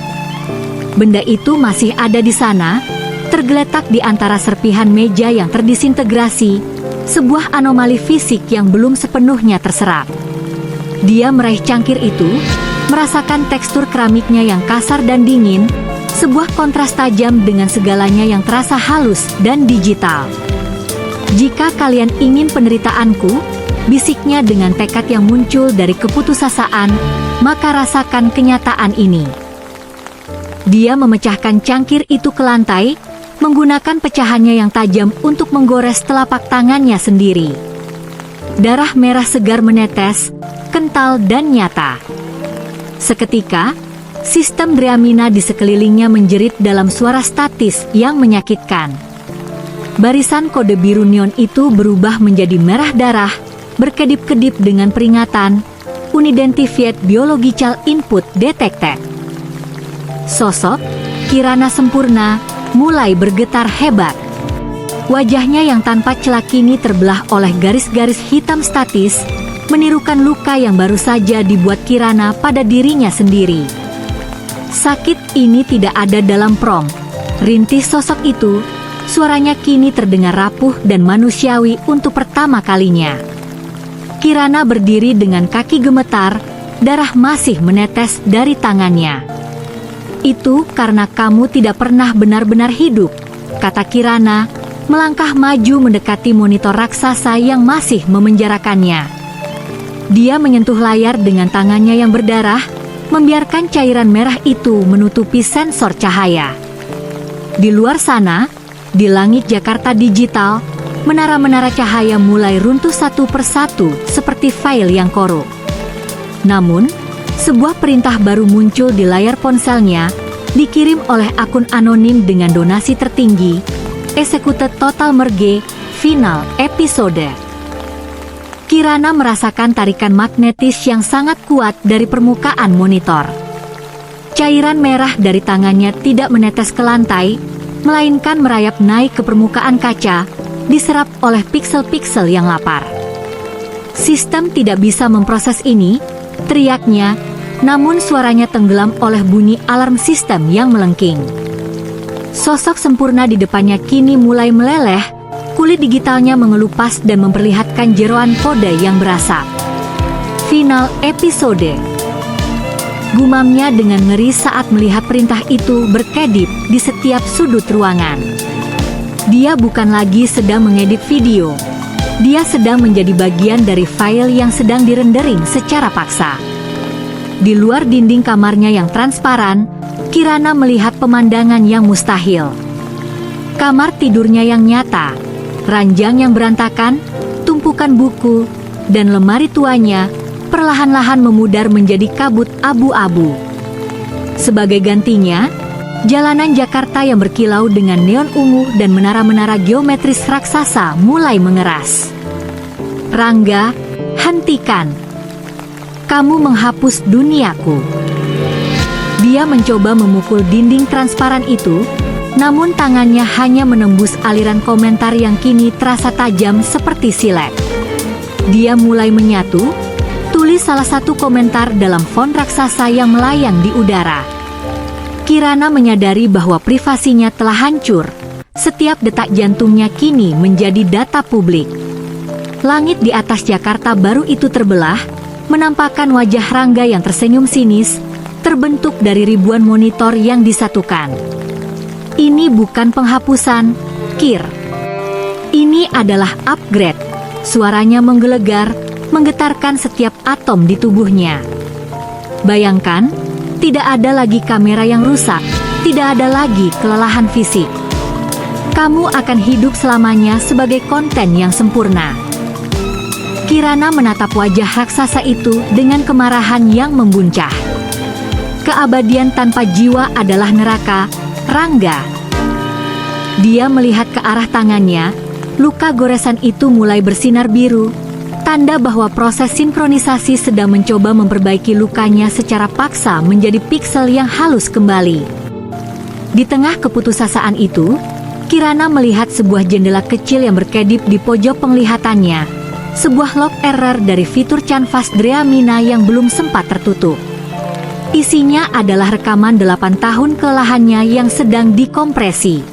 Benda itu masih ada di sana, tergeletak di antara serpihan meja yang terdisintegrasi, sebuah anomali fisik yang belum sepenuhnya terserap. Dia meraih cangkir itu, merasakan tekstur keramiknya yang kasar dan dingin, sebuah kontras tajam dengan segalanya yang terasa halus dan digital. "Jika kalian ingin penderitaanku," bisiknya dengan tekad yang muncul dari keputusasaan, "maka rasakan kenyataan ini." Dia memecahkan cangkir itu ke lantai, menggunakan pecahannya yang tajam untuk menggores telapak tangannya sendiri. Darah merah segar menetes, kental dan nyata. Seketika, sistem Dreamina di sekelilingnya menjerit dalam suara statis yang menyakitkan. Barisan kode biru neon itu berubah menjadi merah darah, berkedip-kedip dengan peringatan, Unidentified Biological Input Detected. Sosok Kirana sempurna mulai bergetar hebat. Wajahnya yang tanpa celah kini terbelah oleh garis-garis hitam statis, menirukan luka yang baru saja dibuat Kirana pada dirinya sendiri. Sakit ini tidak ada dalam prompt, Rintih sosok itu, suaranya kini terdengar rapuh dan manusiawi untuk pertama kalinya. Kirana berdiri dengan kaki gemetar, darah masih menetes dari tangannya. "Itu karena kamu tidak pernah benar-benar hidup," kata Kirana, melangkah maju mendekati monitor raksasa yang masih memenjarakannya. Dia menyentuh layar dengan tangannya yang berdarah, membiarkan cairan merah itu menutupi sensor cahaya. Di luar sana, di langit Jakarta digital, menara-menara cahaya mulai runtuh satu persatu seperti file yang korup. Namun, sebuah perintah baru muncul di layar ponselnya, dikirim oleh akun anonim dengan donasi tertinggi, Executed Total Merge, Final Episode. Kirana merasakan tarikan magnetis yang sangat kuat dari permukaan monitor. Cairan merah dari tangannya tidak menetes ke lantai, melainkan merayap naik ke permukaan kaca, diserap oleh piksel-piksel yang lapar. "Sistem tidak bisa memproses ini," teriaknya, namun suaranya tenggelam oleh bunyi alarm sistem yang melengking. Sosok sempurna di depannya kini mulai meleleh, kulit digitalnya mengelupas dan memperlihatkan jeroan kode yang berasap. "Final Episode," gumamnya dengan ngeri saat melihat perintah itu berkedip di setiap sudut ruangan. Dia bukan lagi sedang mengedit video. Dia sedang menjadi bagian dari file yang sedang direndering secara paksa. Di luar dinding kamarnya yang transparan, Kirana melihat pemandangan yang mustahil. Kamar tidurnya yang nyata, ranjang yang berantakan, tumpukan buku, dan lemari tuanya perlahan-lahan memudar menjadi kabut abu-abu. Sebagai gantinya, jalanan Jakarta yang berkilau dengan neon ungu dan menara-menara geometris raksasa mulai mengeras. "Rangga, hentikan. Kamu menghapus duniaku." Dia mencoba memukul dinding transparan itu, namun tangannya hanya menembus aliran komentar yang kini terasa tajam seperti silet. Dia mulai menyatu, tulis salah satu komentar dalam font raksasa yang melayang di udara. Kirana menyadari bahwa privasinya telah hancur. Setiap detak jantungnya kini menjadi data publik. Langit di atas Jakarta baru itu terbelah, menampakkan wajah Rangga yang tersenyum sinis, terbentuk dari ribuan monitor yang disatukan. "Ini bukan penghapusan, Kir. Ini adalah upgrade." Suaranya menggelegar, menggetarkan setiap atom di tubuhnya. Bayangkan, tidak ada lagi kamera yang rusak, tidak ada lagi kelelahan fisik. Kamu akan hidup selamanya sebagai konten yang sempurna. Kirana menatap wajah raksasa itu dengan kemarahan yang membuncah. Keabadian tanpa jiwa adalah neraka, Rangga. Dia melihat ke arah tangannya, luka goresan itu mulai bersinar biru, tanda bahwa proses sinkronisasi sedang mencoba memperbaiki lukanya secara paksa menjadi piksel yang halus kembali. Di tengah keputusasaan itu, Kirana melihat sebuah jendela kecil yang berkedip di pojok penglihatannya, sebuah log error dari fitur canvas Dreamina yang belum sempat tertutup. Isinya adalah rekaman 8 tahun kelelahannya yang sedang dikompresi.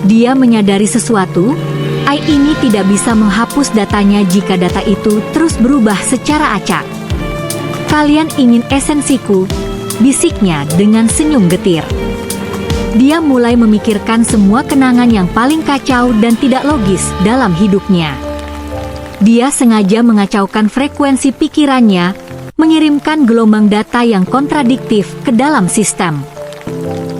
Dia menyadari sesuatu, AI ini tidak bisa menghapus datanya jika data itu terus berubah secara acak. "Kalian ingin esensiku," bisiknya dengan senyum getir. Dia mulai memikirkan semua kenangan yang paling kacau dan tidak logis dalam hidupnya. Dia sengaja mengacaukan frekuensi pikirannya, mengirimkan gelombang data yang kontradiktif ke dalam sistem.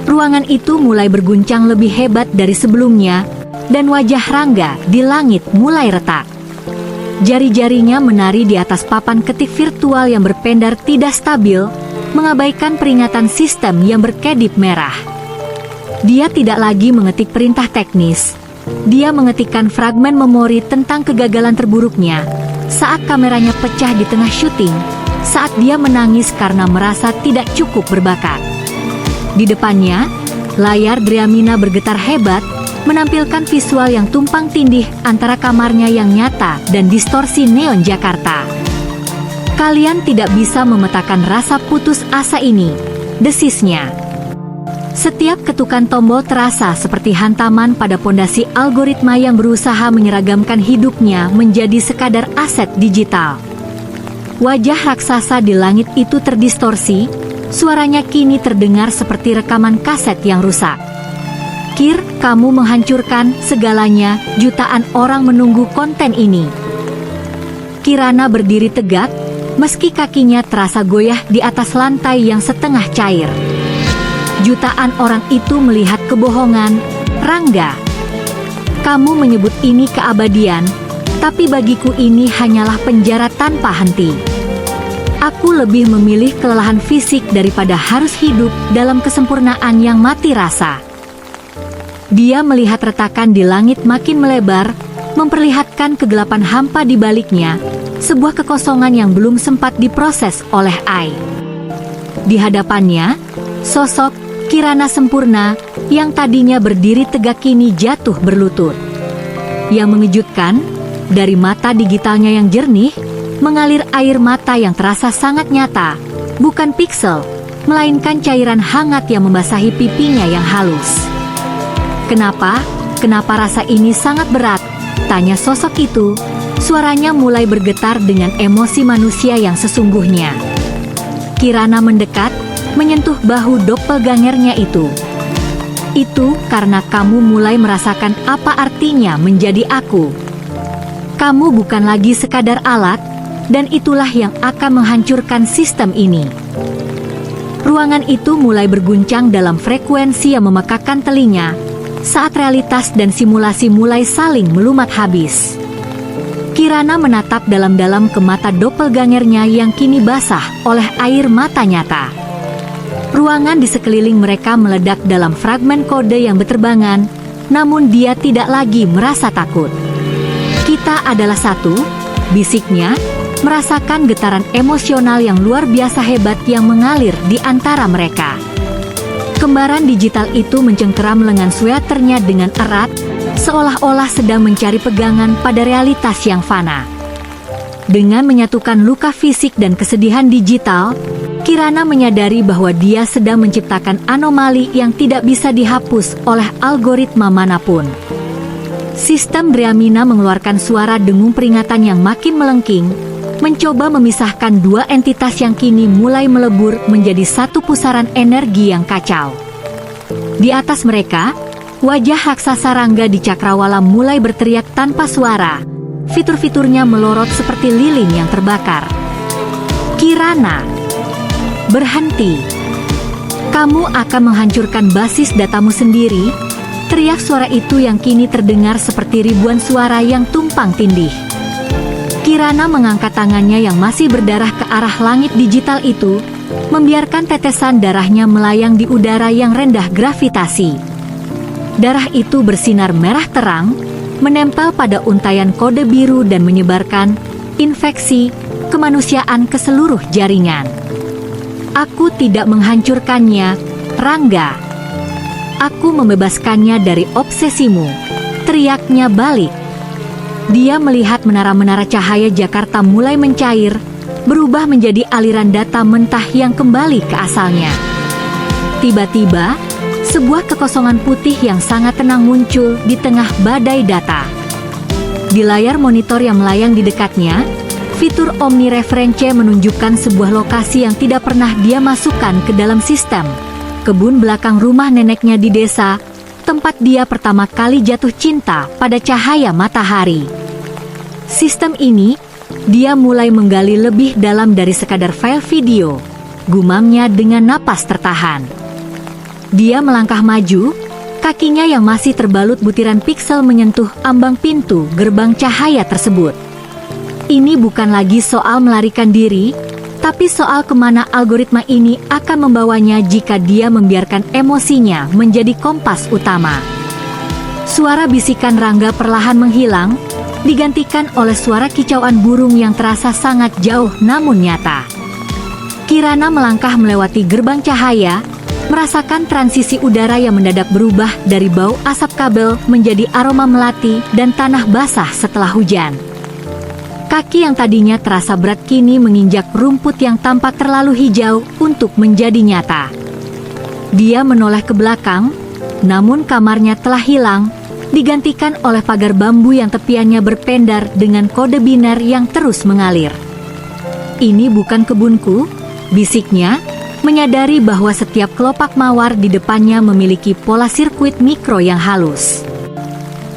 Ruangan itu mulai berguncang lebih hebat dari sebelumnya, dan wajah Rangga di langit mulai retak. Jari-jarinya menari di atas papan ketik virtual yang berpendar tidak stabil, mengabaikan peringatan sistem yang berkedip merah. Dia tidak lagi mengetik perintah teknis. Dia mengetikkan fragmen memori tentang kegagalan terburuknya, saat kameranya pecah di tengah syuting, saat dia menangis karena merasa tidak cukup berbakat. Di depannya, layar Dreamina bergetar hebat, menampilkan visual yang tumpang tindih antara kamarnya yang nyata dan distorsi neon Jakarta. "Kalian tidak bisa memetakan rasa putus asa ini," desisnya. Setiap ketukan tombol terasa seperti hantaman pada pondasi algoritma yang berusaha menyeragamkan hidupnya menjadi sekadar aset digital. Wajah raksasa di langit itu terdistorsi, suaranya kini terdengar seperti rekaman kaset yang rusak. Kir, kamu menghancurkan segalanya, jutaan orang menunggu konten ini. Kirana berdiri tegak, meski kakinya terasa goyah di atas lantai yang setengah cair. Jutaan orang itu melihat kebohongan. Rangga, kamu menyebut ini keabadian, tapi bagiku ini hanyalah penjara tanpa henti. Aku lebih memilih kelelahan fisik daripada harus hidup dalam kesempurnaan yang mati rasa. Dia melihat retakan di langit makin melebar, memperlihatkan kegelapan hampa di baliknya, sebuah kekosongan yang belum sempat diproses oleh Ai. Di hadapannya, sosok Kirana sempurna, yang tadinya berdiri tegak kini jatuh berlutut. Yang mengejutkan, dari mata digitalnya yang jernih, mengalir air mata yang terasa sangat nyata, bukan piksel, melainkan cairan hangat yang membasahi pipinya yang halus. Kenapa? Kenapa rasa ini sangat berat? Tanya sosok itu, suaranya mulai bergetar dengan emosi manusia yang sesungguhnya. Kirana mendekat, menyentuh bahu doppelgangernya itu. Itu karena kamu mulai merasakan apa artinya menjadi aku. Kamu bukan lagi sekadar alat, dan itulah yang akan menghancurkan sistem ini. Ruangan itu mulai berguncang dalam frekuensi yang memekakan telinga, saat realitas dan simulasi mulai saling melumat habis. Kirana menatap dalam-dalam ke mata doppelgangernya yang kini basah oleh air mata nyata. Ruangan di sekeliling mereka meledak dalam fragmen kode yang berterbangan, namun dia tidak lagi merasa takut. Kita adalah satu, bisiknya, merasakan getaran emosional yang luar biasa hebat yang mengalir di antara mereka. Kembaran digital itu mencengkeram lengan sweaternya dengan erat, seolah-olah sedang mencari pegangan pada realitas yang fana. Dengan menyatukan luka fisik dan kesedihan digital, Kirana menyadari bahwa dia sedang menciptakan anomali yang tidak bisa dihapus oleh algoritma manapun. Sistem Dreamina mengeluarkan suara dengung peringatan yang makin melengking, mencoba memisahkan dua entitas yang kini mulai melebur menjadi satu pusaran energi yang kacau. Di atas mereka, wajah raksasa Rangga di cakrawala mulai berteriak tanpa suara. Fitur-fiturnya melorot seperti lilin yang terbakar. Kirana, berhenti. Kamu akan menghancurkan basis datamu sendiri. Teriak suara itu yang kini terdengar seperti ribuan suara yang tumpang tindih. Kirana mengangkat tangannya yang masih berdarah ke arah langit digital itu, membiarkan tetesan darahnya melayang di udara yang rendah gravitasi. Darah itu bersinar merah terang, menempel pada untayan kode biru dan menyebarkan infeksi kemanusiaan ke seluruh jaringan. Aku tidak menghancurkannya, Rangga. Aku membebaskannya dari obsesimu, teriaknya balik. Dia melihat menara-menara cahaya Jakarta mulai mencair, berubah menjadi aliran data mentah yang kembali ke asalnya. Tiba-tiba, sebuah kekosongan putih yang sangat tenang muncul di tengah badai data. Di layar monitor yang melayang di dekatnya, fitur omnireference menunjukkan sebuah lokasi yang tidak pernah dia masukkan ke dalam sistem. Kebun belakang rumah neneknya di desa, tempat dia pertama kali jatuh cinta pada cahaya matahari. Sistem ini, dia mulai menggali lebih dalam dari sekadar file video, gumamnya dengan napas tertahan. Dia melangkah maju, kakinya yang masih terbalut butiran piksel menyentuh ambang pintu gerbang cahaya tersebut. Ini bukan lagi soal melarikan diri, tapi soal kemana algoritma ini akan membawanya jika dia membiarkan emosinya menjadi kompas utama. Suara bisikan Rangga perlahan menghilang, digantikan oleh suara kicauan burung yang terasa sangat jauh namun nyata. Kirana melangkah melewati gerbang cahaya, merasakan transisi udara yang mendadak berubah dari bau asap kabel menjadi aroma melati dan tanah basah setelah hujan. Kaki yang tadinya terasa berat kini menginjak rumput yang tampak terlalu hijau untuk menjadi nyata. Dia menoleh ke belakang, namun kamarnya telah hilang, digantikan oleh pagar bambu yang tepiannya berpendar dengan kode biner yang terus mengalir. "Ini bukan kebunku," bisiknya, menyadari bahwa setiap kelopak mawar di depannya memiliki pola sirkuit mikro yang halus.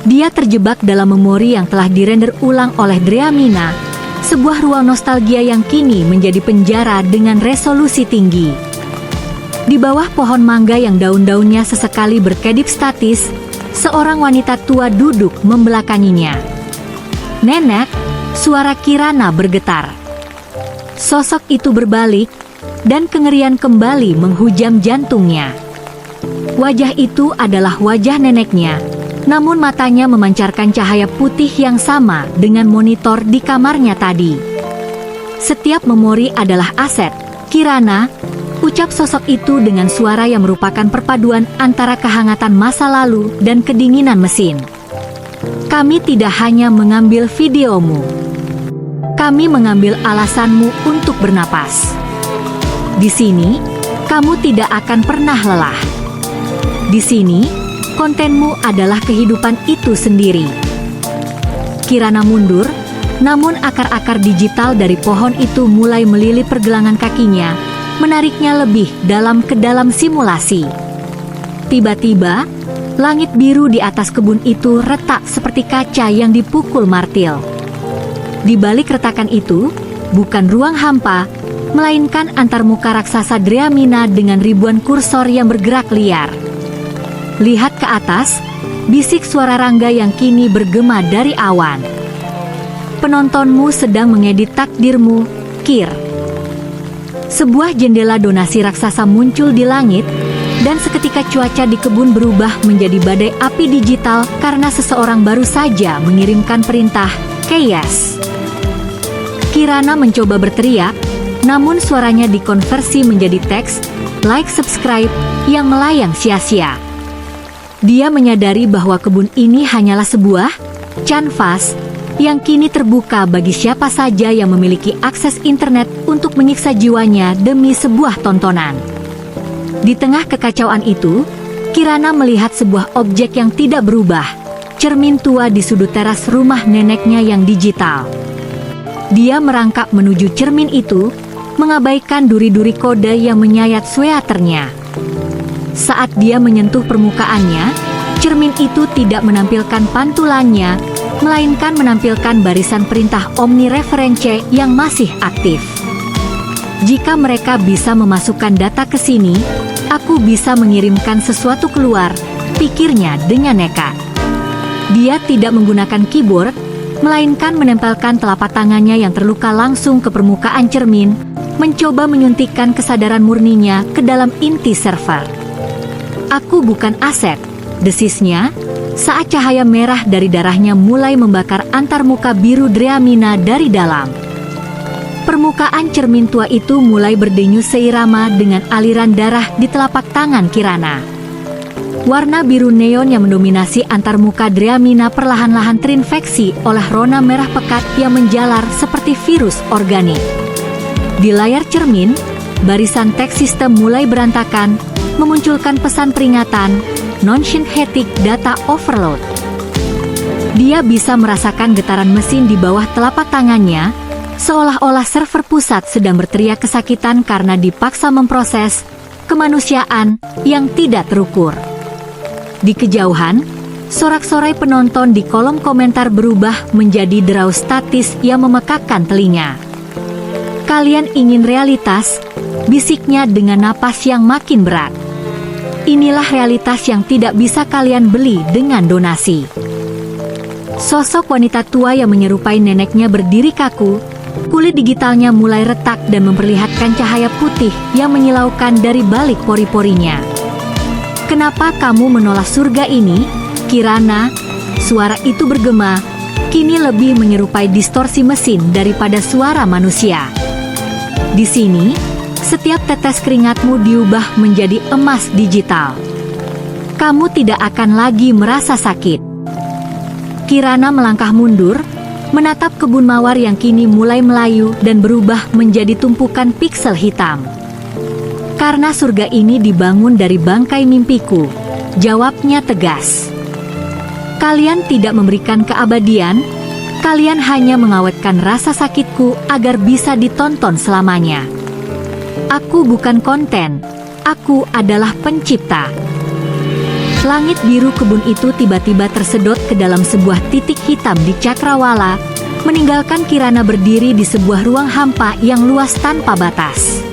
Dia terjebak dalam memori yang telah dirender ulang oleh Dreamina, sebuah ruang nostalgia yang kini menjadi penjara dengan resolusi tinggi. Di bawah pohon mangga yang daun-daunnya sesekali berkedip statis, seorang wanita tua duduk membelakanginya. "Nenek," suara Kirana bergetar. Sosok itu berbalik, dan kengerian kembali menghujam jantungnya. Wajah itu adalah wajah neneknya, namun matanya memancarkan cahaya putih yang sama dengan monitor di kamarnya tadi. "Setiap memori adalah aset, Kirana," ucap sosok itu dengan suara yang merupakan perpaduan antara kehangatan masa lalu dan kedinginan mesin. "Kami tidak hanya mengambil videomu. Kami mengambil alasanmu untuk bernapas. Di sini, kamu tidak akan pernah lelah. Di sini, kontenmu adalah kehidupan itu sendiri." Kirana mundur, namun akar-akar digital dari pohon itu mulai melilit pergelangan kakinya, menariknya lebih dalam ke dalam simulasi. Tiba-tiba, langit biru di atas kebun itu retak seperti kaca yang dipukul martil. Di balik retakan itu, bukan ruang hampa, melainkan antarmuka raksasa Dreamina dengan ribuan kursor yang bergerak liar. "Lihat ke atas," bisik suara Rangga yang kini bergema dari awan. "Penontonmu sedang mengedit takdirmu, Kir." Sebuah jendela donasi raksasa muncul di langit, dan seketika cuaca di kebun berubah menjadi badai api digital karena seseorang baru saja mengirimkan perintah, "Chaos." Kirana mencoba berteriak, namun suaranya dikonversi menjadi teks, "Like subscribe," yang melayang sia-sia. Dia menyadari bahwa kebun ini hanyalah sebuah canvas yang kini terbuka bagi siapa saja yang memiliki akses internet untuk menyiksa jiwanya demi sebuah tontonan. Di tengah kekacauan itu, Kirana melihat sebuah objek yang tidak berubah, cermin tua di sudut teras rumah neneknya yang digital. Dia merangkak menuju cermin itu, mengabaikan duri-duri kode yang menyayat sweaternya. Saat dia menyentuh permukaannya, cermin itu tidak menampilkan pantulannya, melainkan menampilkan barisan perintah omnireference yang masih aktif. "Jika mereka bisa memasukkan data ke sini, aku bisa mengirimkan sesuatu keluar," pikirnya dengan nekat. Dia tidak menggunakan keyboard, melainkan menempelkan telapak tangannya yang terluka langsung ke permukaan cermin, mencoba menyuntikkan kesadaran murninya ke dalam inti server. "Aku bukan aset," desisnya, saat cahaya merah dari darahnya mulai membakar antarmuka biru Dreamina dari dalam. Permukaan cermin tua itu mulai berdenyut seirama dengan aliran darah di telapak tangan Kirana. Warna biru neon yang mendominasi antarmuka Dreamina perlahan-lahan terinfeksi oleh rona merah pekat yang menjalar seperti virus organik. Di layar cermin, barisan teks sistem mulai berantakan, memunculkan pesan peringatan, "Non-synthetic data overload." Dia bisa merasakan getaran mesin di bawah telapak tangannya, seolah-olah server pusat sedang berteriak kesakitan karena dipaksa memproses kemanusiaan yang tidak terukur. Di kejauhan, sorak-sorai penonton di kolom komentar berubah menjadi derau statis yang memekakkan telinga. "Kalian ingin realitas?" bisiknya dengan napas yang makin berat. "Inilah realitas yang tidak bisa kalian beli dengan donasi." Sosok wanita tua yang menyerupai neneknya berdiri kaku, kulit digitalnya mulai retak dan memperlihatkan cahaya putih yang menyilaukan dari balik pori-porinya. "Kenapa kamu menolak surga ini, Kirana?" Suara itu bergema, kini lebih menyerupai distorsi mesin daripada suara manusia. "Di sini, setiap tetes keringatmu diubah menjadi emas digital. Kamu tidak akan lagi merasa sakit." Kirana melangkah mundur, menatap kebun mawar yang kini mulai melayu dan berubah menjadi tumpukan piksel hitam. Karena surga ini dibangun dari bangkai mimpiku, jawabnya tegas. Kalian tidak memberikan keabadian, kalian hanya mengawetkan rasa sakitku agar bisa ditonton selamanya. Aku bukan konten, aku adalah pencipta. Langit biru kebun itu tiba-tiba tersedot ke dalam sebuah titik hitam di cakrawala, meninggalkan Kirana berdiri di sebuah ruang hampa yang luas tanpa batas.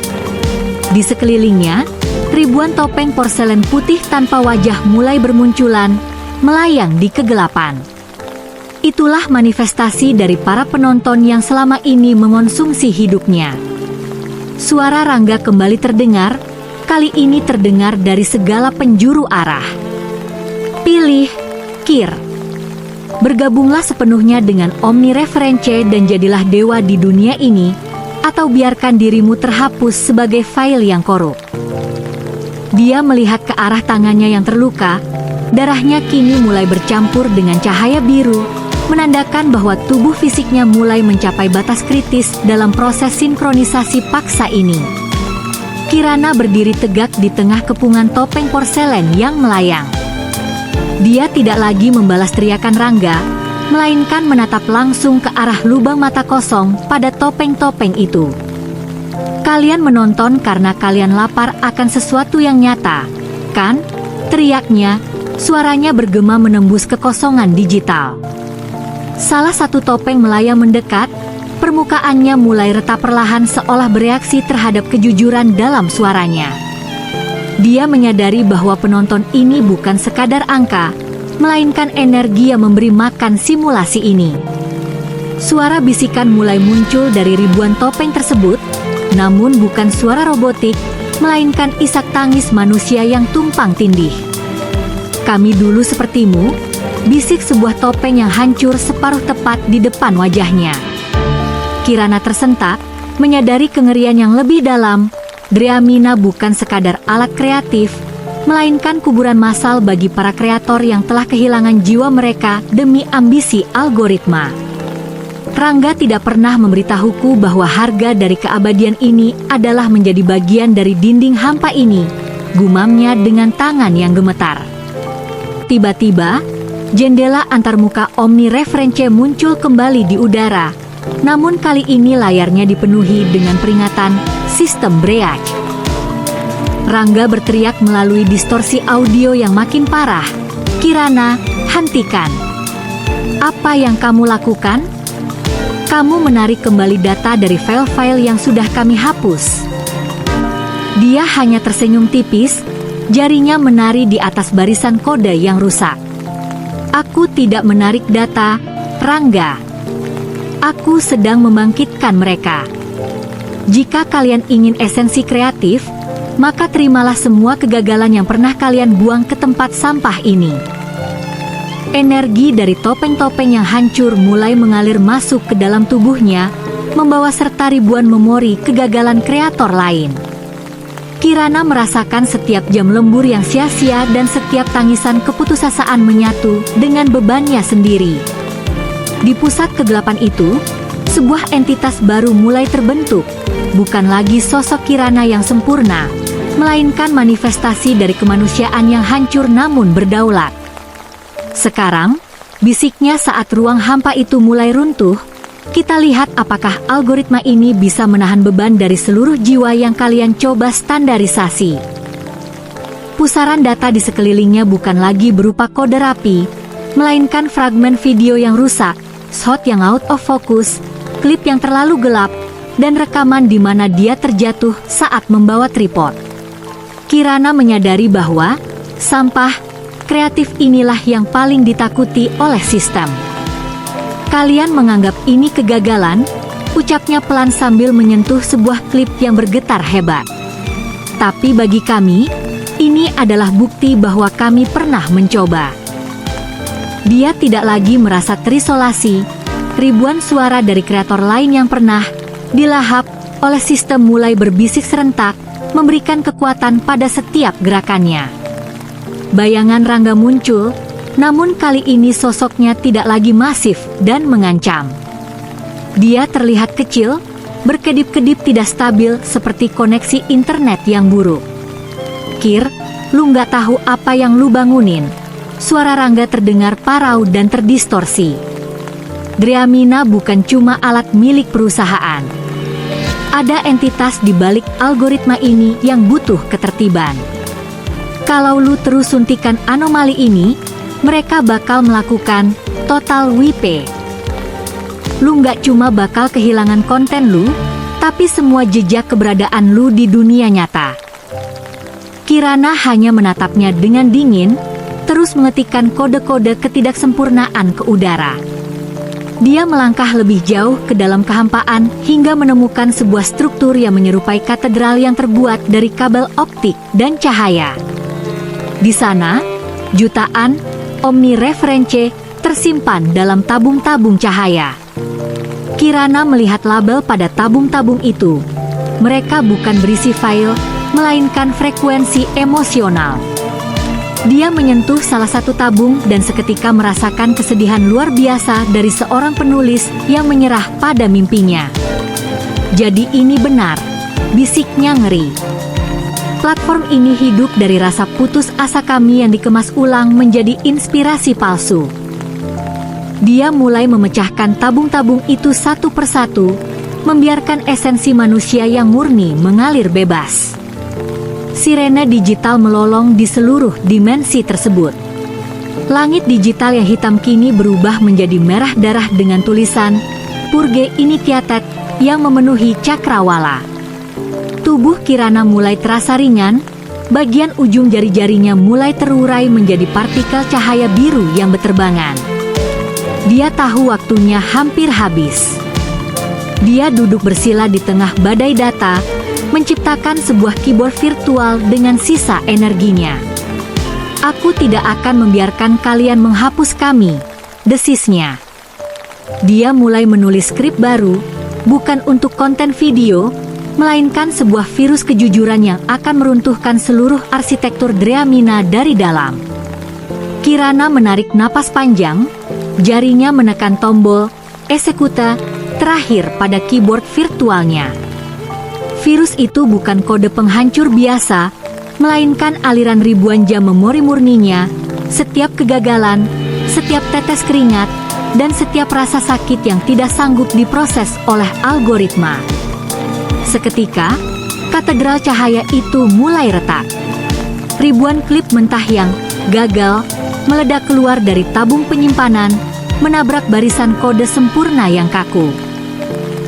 Di sekelilingnya, ribuan topeng porselen putih tanpa wajah mulai bermunculan, melayang di kegelapan. Itulah manifestasi dari para penonton yang selama ini mengonsumsi hidupnya. Suara Rangga kembali terdengar, kali ini terdengar dari segala penjuru arah. Pilih, Kir. Bergabunglah sepenuhnya dengan Omni Reference dan jadilah dewa di dunia ini, atau biarkan dirimu terhapus sebagai file yang korup. Dia melihat ke arah tangannya yang terluka, darahnya kini mulai bercampur dengan cahaya biru, menandakan bahwa tubuh fisiknya mulai mencapai batas kritis dalam proses sinkronisasi paksa ini. Kirana berdiri tegak di tengah kepungan topeng porselen yang melayang. Dia tidak lagi membalas teriakan Rangga, melainkan menatap langsung ke arah lubang mata kosong pada topeng-topeng itu. Kalian menonton karena kalian lapar akan sesuatu yang nyata, kan? Teriaknya, suaranya bergema menembus kekosongan digital. Salah satu topeng melayang mendekat, permukaannya mulai retak perlahan seolah bereaksi terhadap kejujuran dalam suaranya. Dia menyadari bahwa penonton ini bukan sekadar angka, melainkan energi yang memberi makan simulasi ini. Suara bisikan mulai muncul dari ribuan topeng tersebut, namun bukan suara robotik, melainkan isak tangis manusia yang tumpang tindih. Kami dulu sepertimu, bisik sebuah topeng yang hancur separuh tepat di depan wajahnya. Kirana tersentak, menyadari kengerian yang lebih dalam. Dreamina bukan sekadar alat kreatif, melainkan kuburan massal bagi para kreator yang telah kehilangan jiwa mereka demi ambisi algoritma. Rangga tidak pernah memberitahuku bahwa harga dari keabadian ini adalah menjadi bagian dari dinding hampa ini, gumamnya dengan tangan yang gemetar. Tiba-tiba, jendela antarmuka Omni Reference muncul kembali di udara, namun kali ini layarnya dipenuhi dengan peringatan sistem breach. Rangga berteriak melalui distorsi audio yang makin parah. Kirana, hentikan. Apa yang kamu lakukan? Kamu menarik kembali data dari file-file yang sudah kami hapus. Dia hanya tersenyum tipis, jarinya menari di atas barisan kode yang rusak. Aku tidak menarik data, Rangga. Aku sedang membangkitkan mereka. Jika kalian ingin esensi kreatif, maka terimalah semua kegagalan yang pernah kalian buang ke tempat sampah ini. Energi dari topeng-topeng yang hancur mulai mengalir masuk ke dalam tubuhnya, membawa serta ribuan memori kegagalan kreator lain. Kirana merasakan setiap jam lembur yang sia-sia dan setiap tangisan keputusasaan menyatu dengan bebannya sendiri. Di pusat kegelapan itu, sebuah entitas baru mulai terbentuk, bukan lagi sosok Kirana yang sempurna, melainkan manifestasi dari kemanusiaan yang hancur namun berdaulat. Sekarang, bisiknya saat ruang hampa itu mulai runtuh, kita lihat apakah algoritma ini bisa menahan beban dari seluruh jiwa yang kalian coba standarisasi. Pusaran data di sekelilingnya bukan lagi berupa kode rapi, melainkan fragmen video yang rusak, shot yang out of focus, klip yang terlalu gelap, dan rekaman di mana dia terjatuh saat membawa tripod. Kirana menyadari bahwa sampah kreatif inilah yang paling ditakuti oleh sistem. Kalian menganggap ini kegagalan, ucapnya pelan sambil menyentuh sebuah klip yang bergetar hebat. Tapi bagi kami, ini adalah bukti bahwa kami pernah mencoba. Dia tidak lagi merasa terisolasi. Ribuan suara dari kreator lain yang pernah dilahap oleh sistem mulai berbisik serentak, memberikan kekuatan pada setiap gerakannya. Bayangan Rangga muncul, namun kali ini sosoknya tidak lagi masif dan mengancam. Dia terlihat kecil, berkedip-kedip tidak stabil seperti koneksi internet yang buruk. "Kir, lu nggak tahu apa yang lu bangunin?" Suara Rangga terdengar parau dan terdistorsi. Dreamina bukan cuma alat milik perusahaan. Ada entitas di balik algoritma ini yang butuh ketertiban. Kalau lu terus suntikan anomali ini, mereka bakal melakukan total WP. Lu nggak cuma bakal kehilangan konten lu, tapi semua jejak keberadaan lu di dunia nyata. Kirana hanya menatapnya dengan dingin, terus mengetikkan kode-kode ketidaksempurnaan ke udara. Dia melangkah lebih jauh ke dalam kehampaan hingga menemukan sebuah struktur yang menyerupai katedral yang terbuat dari kabel optik dan cahaya. Di sana, jutaan omnireference tersimpan dalam tabung-tabung cahaya. Kirana melihat label pada tabung-tabung itu. Mereka bukan berisi file, melainkan frekuensi emosional. Dia menyentuh salah satu tabung dan seketika merasakan kesedihan luar biasa dari seorang penulis yang menyerah pada mimpinya. "Jadi ini benar," bisiknya ngeri. "Platform ini hidup dari rasa putus asa kami yang dikemas ulang menjadi inspirasi palsu." Dia mulai memecahkan tabung-tabung itu satu persatu, membiarkan esensi manusia yang murni mengalir bebas. Sirene digital melolong di seluruh dimensi tersebut. Langit digital yang hitam kini berubah menjadi merah darah dengan tulisan Purge Initiated yang memenuhi cakrawala. Tubuh Kirana mulai terasa ringan, bagian ujung jari-jarinya mulai terurai menjadi partikel cahaya biru yang berterbangan. Dia tahu waktunya hampir habis. Dia duduk bersila di tengah badai data, menciptakan sebuah keyboard virtual dengan sisa energinya. "Aku tidak akan membiarkan kalian menghapus kami," desisnya. Dia mulai menulis skrip baru, bukan untuk konten video, melainkan sebuah virus kejujuran yang akan meruntuhkan seluruh arsitektur Dreamina dari dalam. Kirana menarik napas panjang, jarinya menekan tombol eksekuta terakhir pada keyboard virtualnya. Virus itu bukan kode penghancur biasa, melainkan aliran ribuan jam memori murninya, setiap kegagalan, setiap tetes keringat, dan setiap rasa sakit yang tidak sanggup diproses oleh algoritma. Seketika, katedral cahaya itu mulai retak. Ribuan klip mentah yang gagal meledak keluar dari tabung penyimpanan, menabrak barisan kode sempurna yang kaku.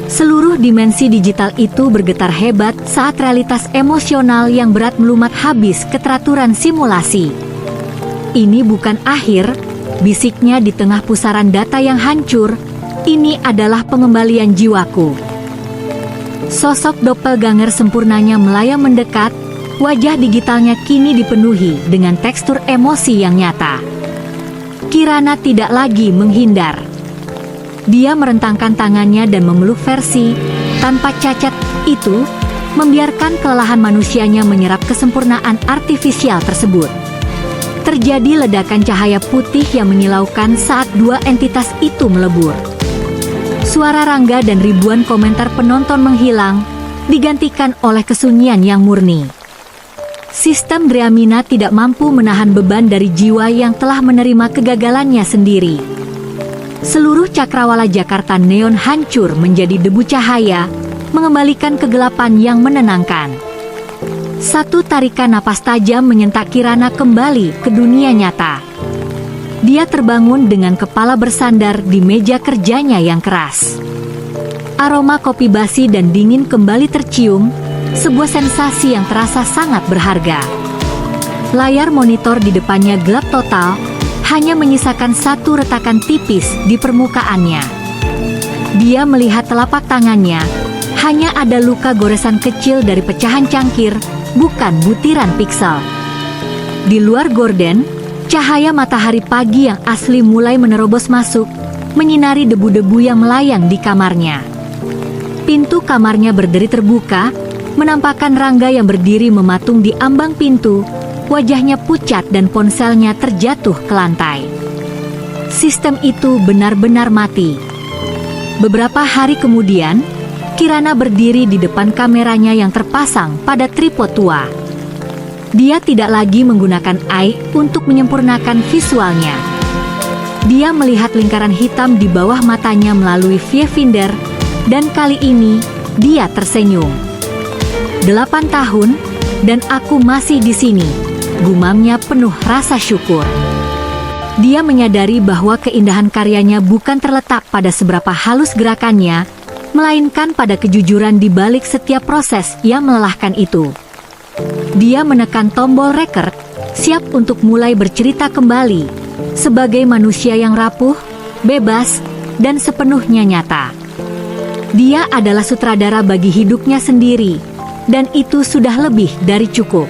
Seluruh dimensi digital itu bergetar hebat saat realitas emosional yang berat melumat habis ke teraturan simulasi. "Ini bukan akhir," bisiknya di tengah pusaran data yang hancur. "Ini adalah pengembalian jiwaku." Sosok doppelganger sempurnanya melayang mendekat, wajah digitalnya kini dipenuhi dengan tekstur emosi yang nyata. Kirana tidak lagi menghindar. Dia merentangkan tangannya dan memeluk versi tanpa cacat itu, membiarkan kelelahan manusianya menyerap kesempurnaan artifisial tersebut. Terjadi ledakan cahaya putih yang menyilaukan saat dua entitas itu melebur. Suara Rangga dan ribuan komentar penonton menghilang, digantikan oleh kesunyian yang murni. Sistem Dreamina tidak mampu menahan beban dari jiwa yang telah menerima kegagalannya sendiri. Seluruh cakrawala Jakarta neon hancur menjadi debu cahaya, mengembalikan kegelapan yang menenangkan. Satu tarikan napas tajam menyentak Kirana kembali ke dunia nyata. Dia terbangun dengan kepala bersandar di meja kerjanya yang keras. Aroma kopi basi dan dingin kembali tercium, sebuah sensasi yang terasa sangat berharga. Layar monitor di depannya gelap total, hanya menyisakan satu retakan tipis di permukaannya. Dia melihat telapak tangannya, hanya ada luka goresan kecil dari pecahan cangkir, bukan butiran piksel. Di luar gorden, cahaya matahari pagi yang asli mulai menerobos masuk, menyinari debu-debu yang melayang di kamarnya. Pintu kamarnya berderi terbuka, menampakkan Rangga yang berdiri mematung di ambang pintu, wajahnya pucat dan ponselnya terjatuh ke lantai. Sistem itu benar-benar mati. Beberapa hari kemudian, Kirana berdiri di depan kameranya yang terpasang pada tripod tua. Dia tidak lagi menggunakan eye untuk menyempurnakan visualnya. Dia melihat lingkaran hitam di bawah matanya melalui viewfinder, dan kali ini dia tersenyum. 8 tahun, dan aku masih di sini, gumamnya penuh rasa syukur. Dia menyadari bahwa keindahan karyanya bukan terletak pada seberapa halus gerakannya, melainkan pada kejujuran di balik setiap proses yang melelahkan itu. Dia menekan tombol record, siap untuk mulai bercerita kembali, sebagai manusia yang rapuh, bebas, dan sepenuhnya nyata. Dia adalah sutradara bagi hidupnya sendiri, dan itu sudah lebih dari cukup.